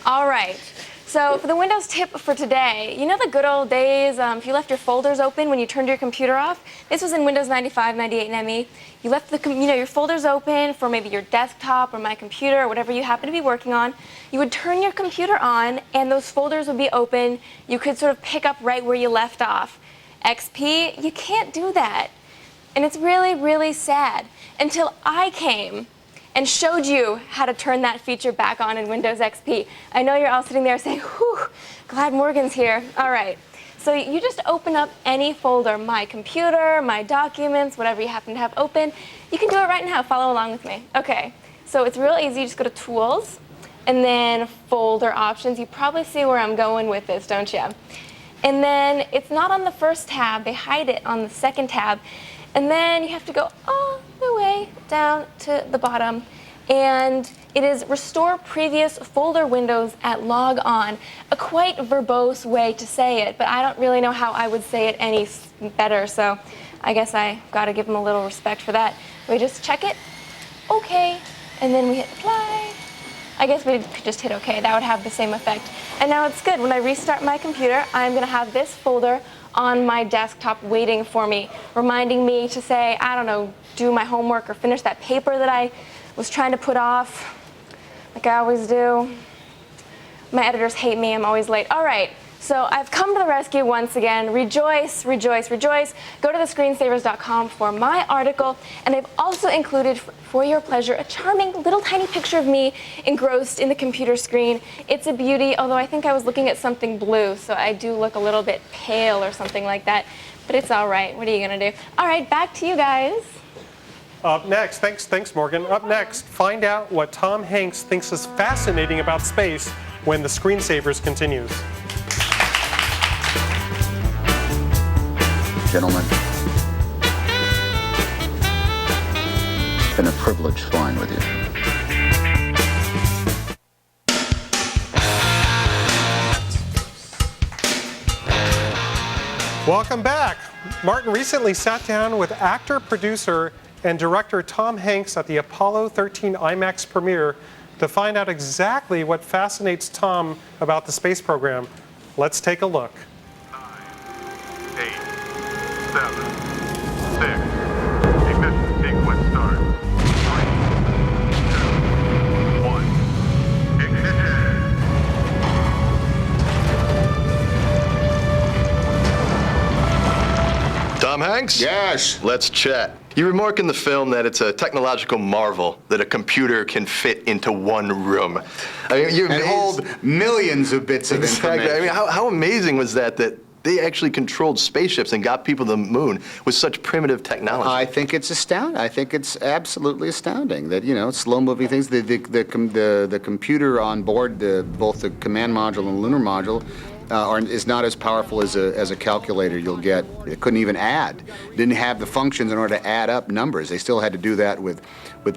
All right. So for the Windows tip for today, you know the good old days, if you left your folders open when you turned your computer off? This was in Windows 95, 98, and ME. You left your folders open for maybe your desktop or my computer or whatever you happen to be working on. You would turn your computer on and those folders would be open. You could sort of pick up right where you left off. XP, you can't do that. And it's really, really sad. Until I came and showed you how to turn that feature back on in Windows XP. I know you're all sitting there saying, whew, glad Morgan's here. All right, so you just open up any folder, my computer, my documents, whatever you happen to have open. You can do it right now, follow along with me. Okay, so it's real easy, you just go to Tools, and then Folder Options. You probably see where I'm going with this, don't you? And then it's not on the first tab, they hide it on the second tab. And then you have to go all the way down to the bottom. And it is Restore Previous Folder Windows at Log On. A quite verbose way to say it, but I don't really know how I would say it any better, so I guess I gotta give them a little respect for that. We just check it, okay, and then we hit apply. I guess we could just hit okay, that would have the same effect. And now it's good, when I restart my computer, I'm gonna have this folder on my desktop waiting for me, reminding me to say, I don't know, do my homework or finish that paper that I was trying to put off, like I always do. My editors hate me, I'm always late. All right, so I've come to the rescue once again. Rejoice, rejoice, rejoice. Go to thescreensavers.com for my article, and I've also included, for your pleasure, a charming little tiny picture of me engrossed in the computer screen. It's a beauty, although I think I was looking at something blue, so I do look a little bit pale or something like that, but it's all right. What are you gonna do? All right, back to you guys. Up next, thanks Morgan. Up next, find out what Tom Hanks thinks is fascinating about space when the Screensavers continues. Gentlemen, it's been a privilege flying with you. Welcome back. Martin recently sat down with actor, producer, and director Tom Hanks at the Apollo 13 IMAX premiere to find out exactly what fascinates Tom about the space program. Let's take a look. 9, 8, 7, 6. Ignition sequence start. 3, 2, 1. Ignition. Tom Hanks? Yes. Let's chat. You remark in the film that it's a technological marvel that a computer can fit into one room. I mean, you're and hold millions of bits of information. I mean, how amazing was that they actually controlled spaceships and got people to the moon with such primitive technology? I think it's astounding. I think it's absolutely astounding that, you know, slow-moving things. The computer on board, both the command module and the lunar module, is not as powerful as a calculator you'll get. It couldn't even add. Didn't have the functions in order to add up numbers. They still had to do that with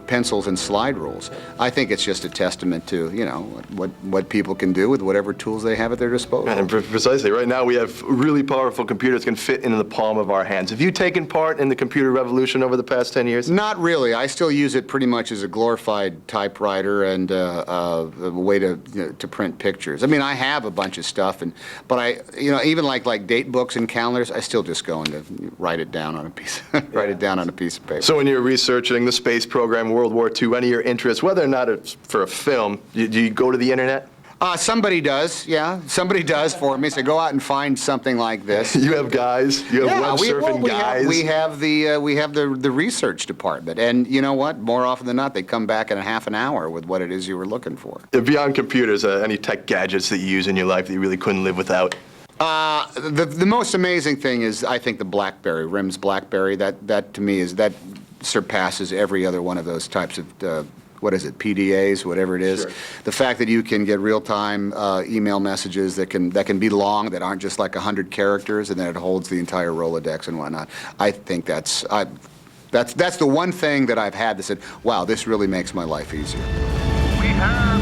pencils and slide rules. I think it's just a testament to, you know, what people can do with whatever tools they have at their disposal. And precisely. Right now we have really powerful computers that can fit into the palm of our hands. Have you taken part in the computer revolution over the past 10 years? Not really. I still use it pretty much as a glorified typewriter and a way to print pictures. I mean, I have a bunch of stuff, but I, you know, even like date books and calendars, I still just go and write it down on a piece of paper. So when you're researching the space program, World War II, any of your interests, whether or not it's for a film, do you go to the internet? Somebody does, yeah. Somebody does for me. So go out and find something like this. You have guys. You have web surfing guys. We have the research department, and you know what? More often than not, they come back in a half an hour with what it is you were looking for. Beyond computers, any tech gadgets that you use in your life that you really couldn't live without? The most amazing thing is, I think, the BlackBerry, RIM's BlackBerry. That to me that surpasses every other one of those types of. What is it, PDAs, whatever it is. Sure. The fact that you can get real-time email messages that can be long, that aren't just like 100 characters, and then it holds the entire Rolodex and whatnot. I think that's the one thing that I've had that said, wow, this really makes my life easier. We have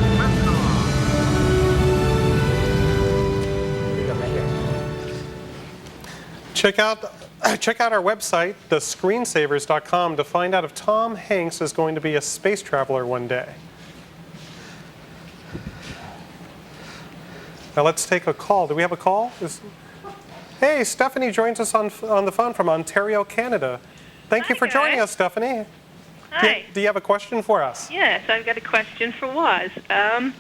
Check out our website, thescreensavers.com, to find out if Tom Hanks is going to be a space traveler one day. Now let's take a call. Do we have a call? Hey, Stephanie joins us on the phone from Ontario, Canada. Thank you for joining us, Stephanie. Hi. Do you have a question for us? Yes, I've got a question for Woz. I've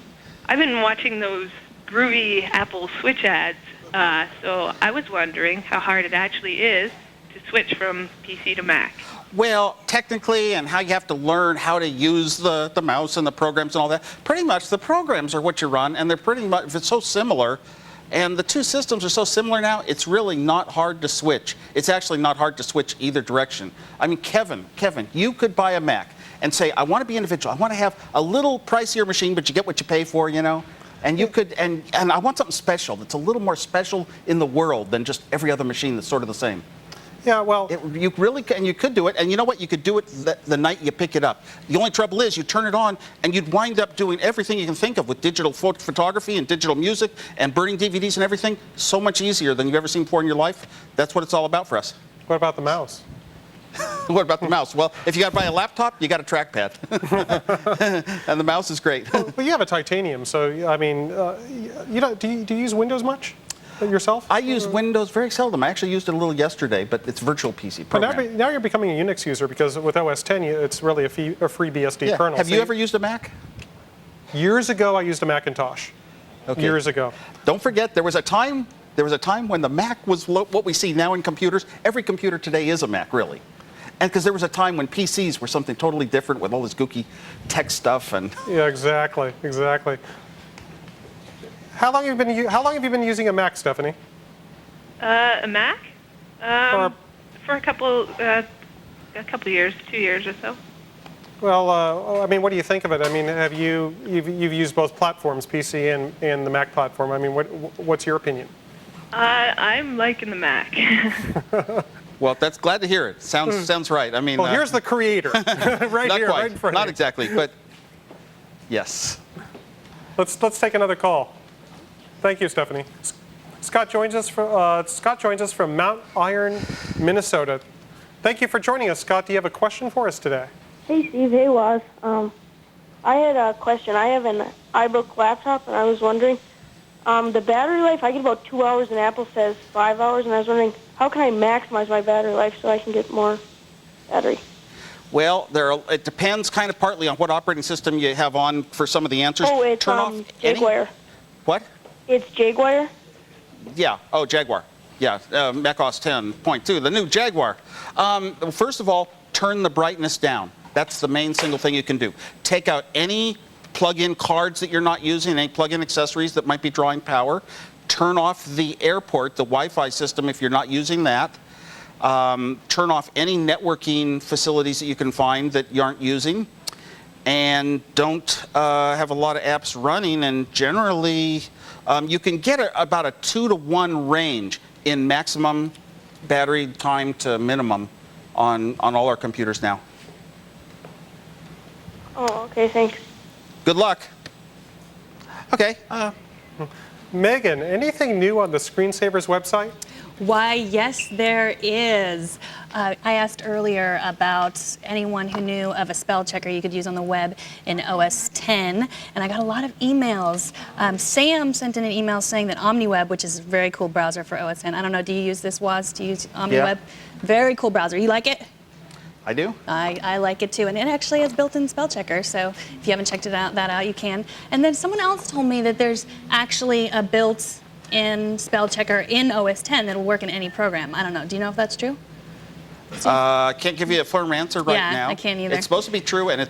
been watching those groovy Apple Switch ads. So I was wondering how hard it actually is to switch from PC to Mac. Well, technically, and how you have to learn how to use the mouse and the programs and all that. Pretty much the programs are what you run, and they're pretty much, it's so similar, and the two systems are so similar now, it's really not hard to switch. It's actually not hard to switch either direction. I mean, Kevin, you could buy a Mac and say, I want to be individual. I want to have a little pricier machine, but you get what you pay for, you know? And you could, and I want something special that's a little more special in the world than just every other machine that's sort of the same. Yeah, well, you really can, you could do it, and you know what? You could do it the night you pick it up. The only trouble is you turn it on, and you'd wind up doing everything you can think of with digital photography and digital music and burning DVDs and everything. So much easier than you've ever seen before in your life. That's what it's all about for us. What about the mouse? What about the mouse? Well, if you got to buy a laptop, you got a trackpad, and the mouse is great. Well, you have a titanium, so I mean, you know, do you use Windows much yourself? I use Windows very seldom. I actually used it a little yesterday, but it's virtual PC program. But now you're becoming a Unix user, because with OS X, it's really a free BSD kernel. Have you ever used a Mac? Years ago, I used a Macintosh. Okay. Years ago. Don't forget, there was a time when the Mac was what we see now in computers. Every computer today is a Mac, really. And because there was a time when PCs were something totally different with all this gooky tech stuff and. Yeah, exactly. How long have you been using a Mac, Stephanie? A Mac? For a couple years, 2 years or so. Well, I mean, what do you think of it? I mean, you've used both platforms, PC and the Mac platform. I mean, what's your opinion? I'm liking the Mac. Well, that's glad to hear it. Sounds right. I mean, well, here's the creator, right not here, quite, right in front of you. Not exactly, but yes. Let's take another call. Thank you, Stephanie. Scott joins us from Mount Iron, Minnesota. Thank you for joining us, Scott. Do you have a question for us today? Hey, Steve. Hey, Woz. I had a question. I have an iBook laptop, and I was wondering, the battery life, I get about 2 hours, and Apple says 5 hours, and I was wondering, how can I maximize my battery life so I can get more battery? Well, it depends kind of partly on what operating system you have on for some of the answers. Oh, it's Jaguar. What? It's Jaguar? Yeah. Oh, Jaguar. Yeah, macOS 10.2, the new Jaguar. First of all, turn the brightness down. That's the main single thing you can do. Take out any plug-in cards that you're not using, any plug-in accessories that might be drawing power. Turn off the airport, the Wi-Fi system, if you're not using that. Turn off any networking facilities that you can find that you aren't using. And don't have a lot of apps running. And generally, you can get about a 2-to-1 range in maximum battery time to minimum on all our computers now. Oh, okay, thanks. Good luck. Okay. Megan, anything new on the Screensavers website? Why, yes, there is. I asked earlier about anyone who knew of a spell checker you could use on the web in OS X, and I got a lot of emails. Sam sent in an email saying that OmniWeb, which is a very cool browser for OS X, I don't know, do you use this, Woz? Do you use OmniWeb? Yeah. Very cool browser. You like it? I do. I like it too, and it actually has built-in spell checker. So if you haven't checked that out, you can. And then someone else told me that there's actually a built-in spell checker in OS 10 that'll work in any program. I don't know. Do you know if that's true? Can't give you a firm answer right now. I can't either. It's supposed to be true, and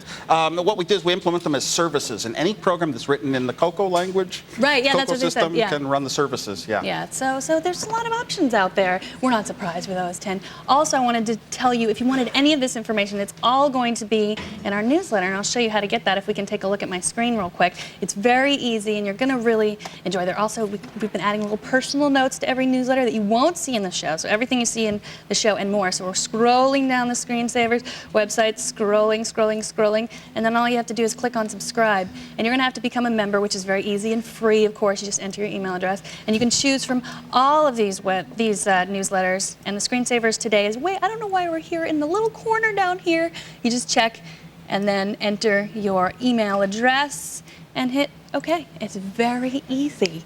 what we do is we implement them as services, and any program that's written in the Cocoa language, right? Yeah, Cocoa that's what they system said. Yeah. can run the services. Yeah. Yeah. So there's a lot of options out there. We're not surprised with OS 10. Also, I wanted to tell you, if you wanted any of this information, it's all going to be in our newsletter, and I'll show you how to get that if we can take a look at my screen real quick. It's very easy, and you're going to really enjoy. There also we've been adding little personal notes to every newsletter that you won't see in the show. So everything you see in the show and more. So we're scrolling down the screensavers website, scrolling, and then all you have to do is click on subscribe. And you're going to have to become a member, which is very easy and free. Of course, you just enter your email address, and you can choose from all of these newsletters. And the screensavers today is I don't know why we're here in the little corner down here. You just check and then enter your email address and hit OK. It's very easy.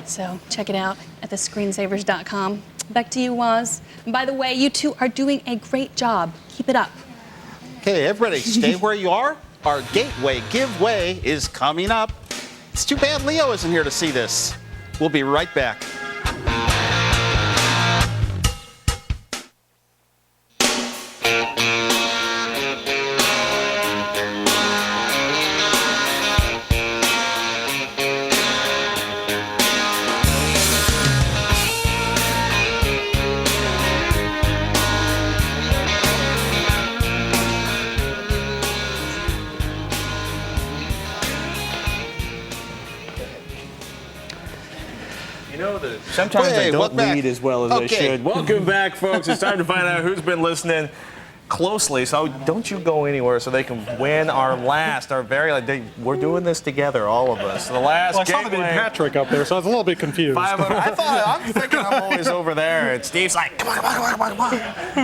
So check it out at thescreensavers.com. Back to you, Woz. And by the way, you two are doing a great job. Keep it up. Okay, everybody, stay where you are. Our gateway giveaway is coming up. It's too bad Leo isn't here to see this. We'll be right back. Sometimes I don't welcome back. read as well as I should. Welcome back, folks. It's time to find out who's been listening closely. So don't you go anywhere so they can win our very. We're doing this together, all of us. The last I saw the name Patrick up there, so I was a little bit confused. I'm thinking I'm always over there, and Steve's like, come on.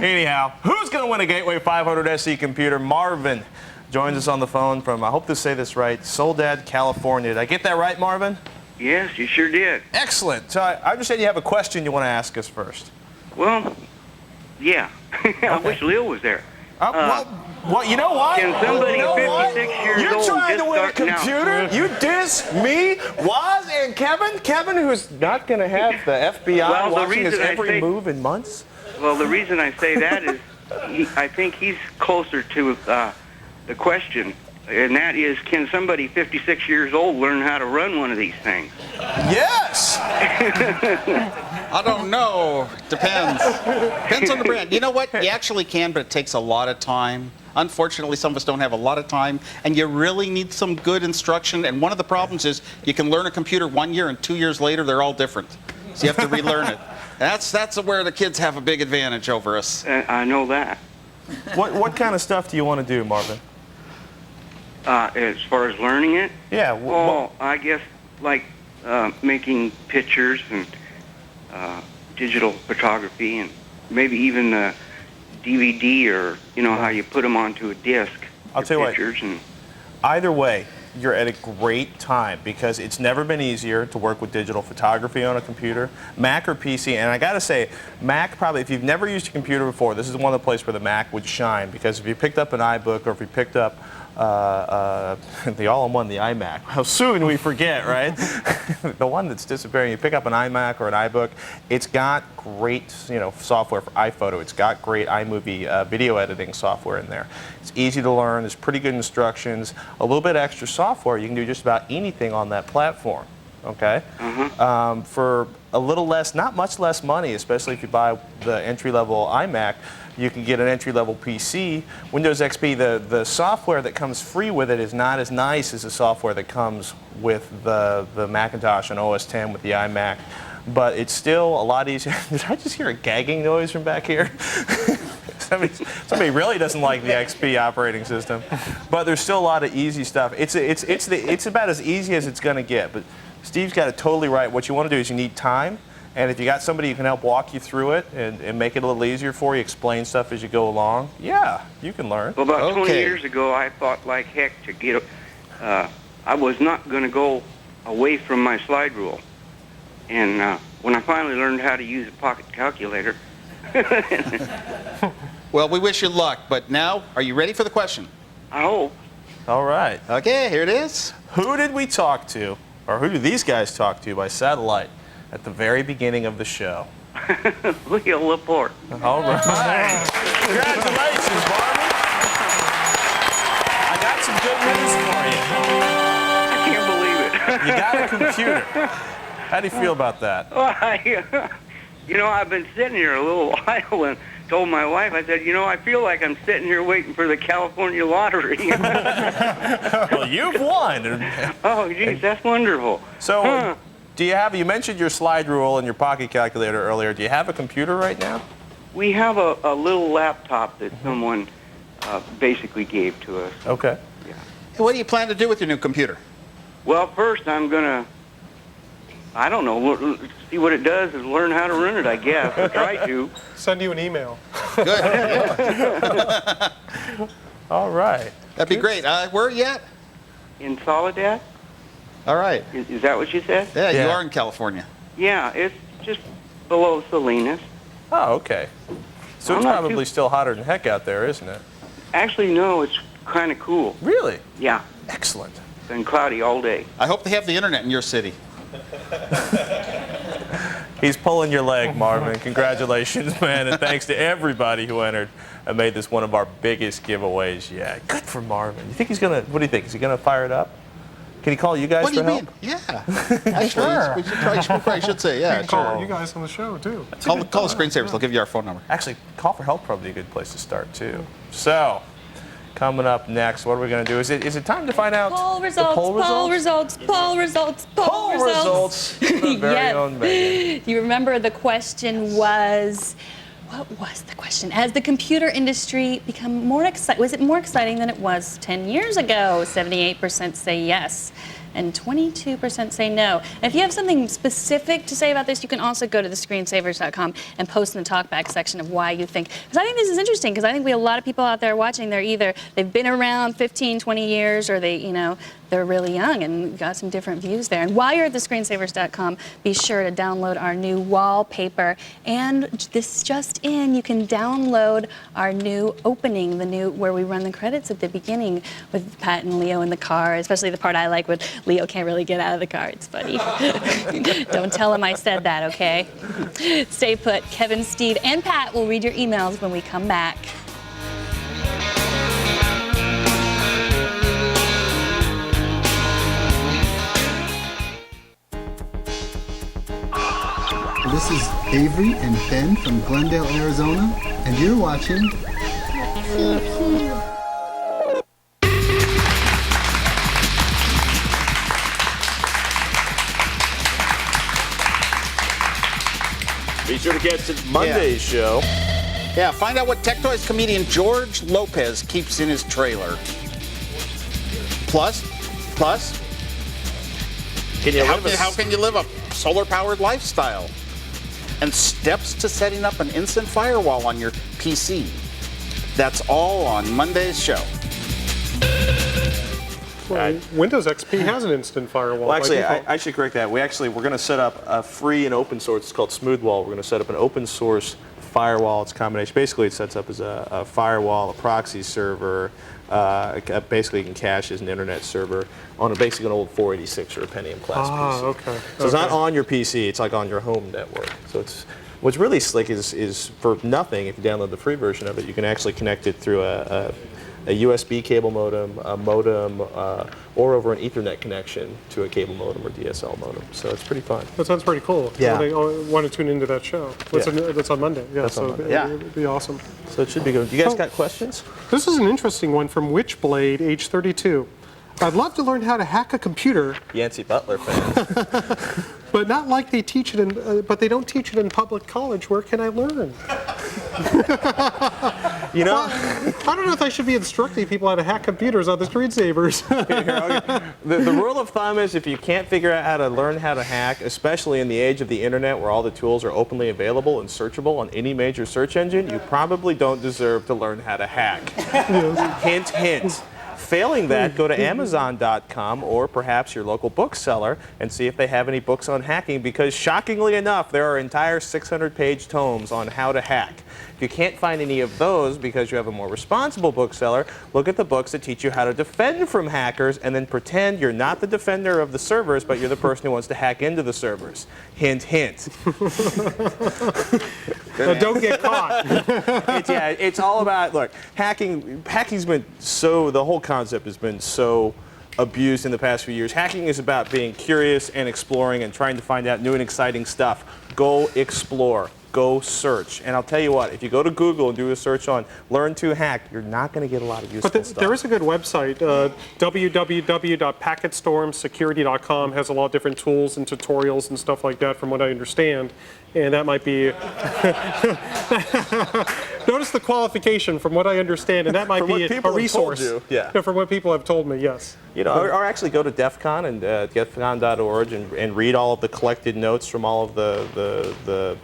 Anyhow, who's going to win a Gateway 500 SE computer? Marvin joins us on the phone from, I hope to say this right, Soledad, California. Did I get that right, Marvin? Yes, you sure did. Excellent. So I understand you have a question you want to ask us first. Well, yeah. I wish Leo was there. Well, you know what? Can somebody 56 years You're old trying just to win a starting out? computer? You diss me, Woz, and Kevin? Kevin, who's not going to have the FBI watching his every move in months? Well, the reason I say that is I think he's closer to the question. And that is, can somebody 56 years old learn how to run one of these things? Yes! I don't know. Depends. Depends on the brand. You know what? You actually can, but it takes a lot of time. Unfortunately, some of us don't have a lot of time, and you really need some good instruction. And one of the problems is you can learn a computer 1 year, and 2 years later, they're all different. So you have to relearn it. That's where the kids have a big advantage over us. I know that. What kind of stuff do you want to do, Marvin? As far as learning it? Yeah. Well, I guess like making pictures and digital photography and maybe even DVD or, how you put them onto a disc. I'll tell you pictures what. Either way, you're at a great time because it's never been easier to work with digital photography on a computer, Mac or PC. And I got to say, Mac probably, if you've never used a computer before, this is one of the places where the Mac would shine because if you picked up an iBook or if you picked up the all-in-one, the iMac. How soon we forget, right? The one that's disappearing. You pick up an iMac or an iBook. It's got great, software for iPhoto. It's got great iMovie video editing software in there. It's easy to learn. There's pretty good instructions. A little bit extra software. You can do just about anything on that platform. Okay. For a little less, not much less money, especially if you buy the entry-level iMac. You can get an entry-level PC. Windows XP, the software that comes free with it is not as nice as the software that comes with the Macintosh and OS X with the iMac. But it's still a lot easier. Did I just hear a gagging noise from back here? Somebody really doesn't like the XP operating system. But there's still a lot of easy stuff. It's about as easy as it's going to get. But Steve's got it totally right. What you want to do is you need time. And if you got somebody who can help walk you through it and make it a little easier for you, explain stuff as you go along, yeah, you can learn. Well, about 20 years ago, I thought like heck to get, I was not going to go away from my slide rule. And when I finally learned how to use a pocket calculator, Well, we wish you luck, but now, are you ready for the question? I hope. All right. Okay, here it is. Who did we talk to, or who do these guys talk to by satellite at the very beginning of the show? Leo Laporte. All right. Congratulations, Barbie. I got some good news for you. I can't believe it. You got a computer. How do you feel about that? Well, I've been sitting here a little while and told my wife, I said, I feel like I'm sitting here waiting for the California lottery. Well, you've won. Oh, geez, that's wonderful. So, you mentioned your slide rule and your pocket calculator earlier. Do you have a computer right now? We have a little laptop that someone basically gave to us. Okay. Yeah. What do you plan to do with your new computer? Well, first I'm going to, I don't know, see what it does is learn how to run it, I guess. Or try to. Send you an email. Good. All right. That'd be great. Where are you at? In Soledad? All right. Is that what you said? Yeah, you are in California. Yeah, it's just below Salinas. Oh, okay. So I'm it's not probably still hotter than heck out there, isn't it? Actually, no, it's kind of cool. Really? Yeah. Excellent. It's been cloudy all day. I hope they have the internet in your city. He's pulling your leg, Marvin. Congratulations, man, and thanks to everybody who entered and made this one of our biggest giveaways yet. Good for Marvin. You think he's gonna? What do you think? Is he gonna fire it up? Can he call you guys What do for you help? mean? Yeah. Actually, we probably should say, yeah. You can call Sure. you guys on the show, too. Call the screensavers. They'll give you our phone number. Actually, call for help probably a good place to start too. So, coming up next, what are we going to do? Is it time to find out Poll the results, poll poll results? results, poll results, poll results. Our very own Megan. You remember the question was, what was the question? Has the computer industry become more exciting? Was it more exciting than it was 10 years ago? 78% say yes, and 22% say no. And if you have something specific to say about this, you can also go to thescreensavers.com and post in the talkback section of why you think. Because I think this is interesting, because I think we have a lot of people out there watching. They've been around 15, 20 years, or they're really young and got some different views there. And while you're at thescreensavers.com, be sure to download our new wallpaper. And this just in, you can download our new opening, where we run the credits at the beginning with Pat and Leo in the car, especially the part I like when Leo can't really get out of the car. It's funny. Don't tell him I said that, okay? Stay put. Kevin, Steve, and Pat will read your emails when we come back. This is Avery and Ben from Glendale, Arizona, and you're watching Be sure to catch Monday's show. Yeah, find out what Tech Toys comedian George Lopez keeps in his trailer. Plus, how can you live a solar-powered lifestyle? And steps to setting up an instant firewall on your PC. That's all on Monday's show. Well, Windows XP has an instant firewall. Well, actually, I should correct that. we're going to set up a free and open source. It's called Smoothwall. We're going to set up an open source firewall. It's a combination. Basically, it sets up as a firewall, a proxy server. Basically, you can cache as an internet server on basically an old 486 or a Pentium class PC. Okay. So it's not on your PC. It's like on your home network. So what's really slick is for nothing. If you download the free version of it, you can actually connect it through a USB cable modem, a modem, or over an Ethernet connection to a cable modem or DSL modem. So it's pretty fun. That sounds pretty cool. Yeah. I want to tune into that show. That's on Monday. Yeah, That's on Monday. It'd be awesome. So it should be good. You guys got questions? This is an interesting one from Witchblade, age 32. I'd love to learn how to hack a computer. Yancey Butler fan. But not like they teach it in. But they don't teach it in public college. Where can I learn? I don't know if I should be instructing people how to hack computers on the screensavers. The rule of thumb is if you can't figure out how to learn how to hack, especially in the age of the internet where all the tools are openly available and searchable on any major search engine, you probably don't deserve to learn how to hack. Hint, hint. Failing that, go to Amazon.com or perhaps your local bookseller and see if they have any books on hacking, because shockingly enough, there are entire 600-page tomes on how to hack. If you can't find any of those because you have a more responsible bookseller, look at the books that teach you how to defend from hackers, and then pretend you're not the defender of the servers, but you're the person who wants to hack into the servers. Hint, hint. Don't get caught. It's all about, look, hacking's been so, the whole concept has been so abused in the past few years. Hacking is about being curious and exploring and trying to find out new and exciting stuff. Go explore. Go search. And I'll tell you what, if you go to Google and do a search on learn to hack, you're not going to get a lot of useful stuff. There is a good website, www.packetstormsecurity.com, has a lot of different tools and tutorials and stuff like that, from what I understand. And that might be, notice the qualification, from what I understand, and that might be a resource. Yeah. From what people have told me, yes. You know, or actually go to DEF CON and defcon.org and read all of the collected notes from all of the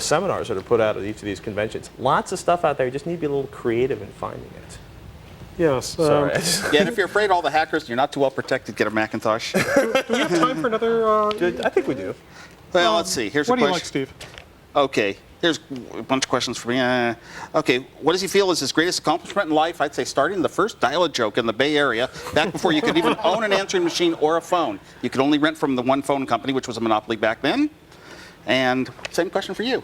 seminars that are put out at each of these conventions. Lots of stuff out there. You just need to be a little creative in finding it. Yes. Sorry. Yeah, and if you're afraid of all the hackers, you're not too well protected, get a Macintosh. Do we have time for another? I think we do. Well, let's see. Here's a question. What do you like, Steve? Okay. Here's a bunch of questions for me. Okay, what does he feel is his greatest accomplishment in life? I'd say starting the first dial-a-joke in the Bay Area, back before you could even own an answering machine or a phone. You could only rent from the one phone company, which was a monopoly back then. And same question for you.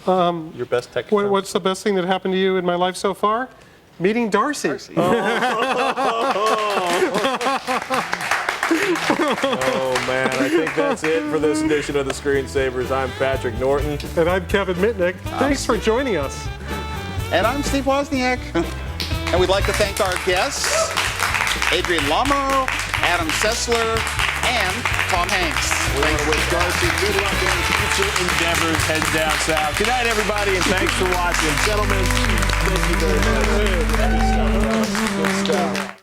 Your best tech. What's the best thing that happened to you in my life so far? Meeting Darcy. Oh man, I think that's it for this edition of the Screensavers. I'm Patrick Norton. And I'm Kevin Mitnik. Thanks for joining us. And I'm Steve Wozniak. And we'd like to thank our guests, Adrian Lamo, Adam Sessler, and Tom Hanks. We want to wish Darcy good luck in his future endeavors. Head down south. Good night, everybody, and thanks for watching. Gentlemen, thank you very much. Good stuff.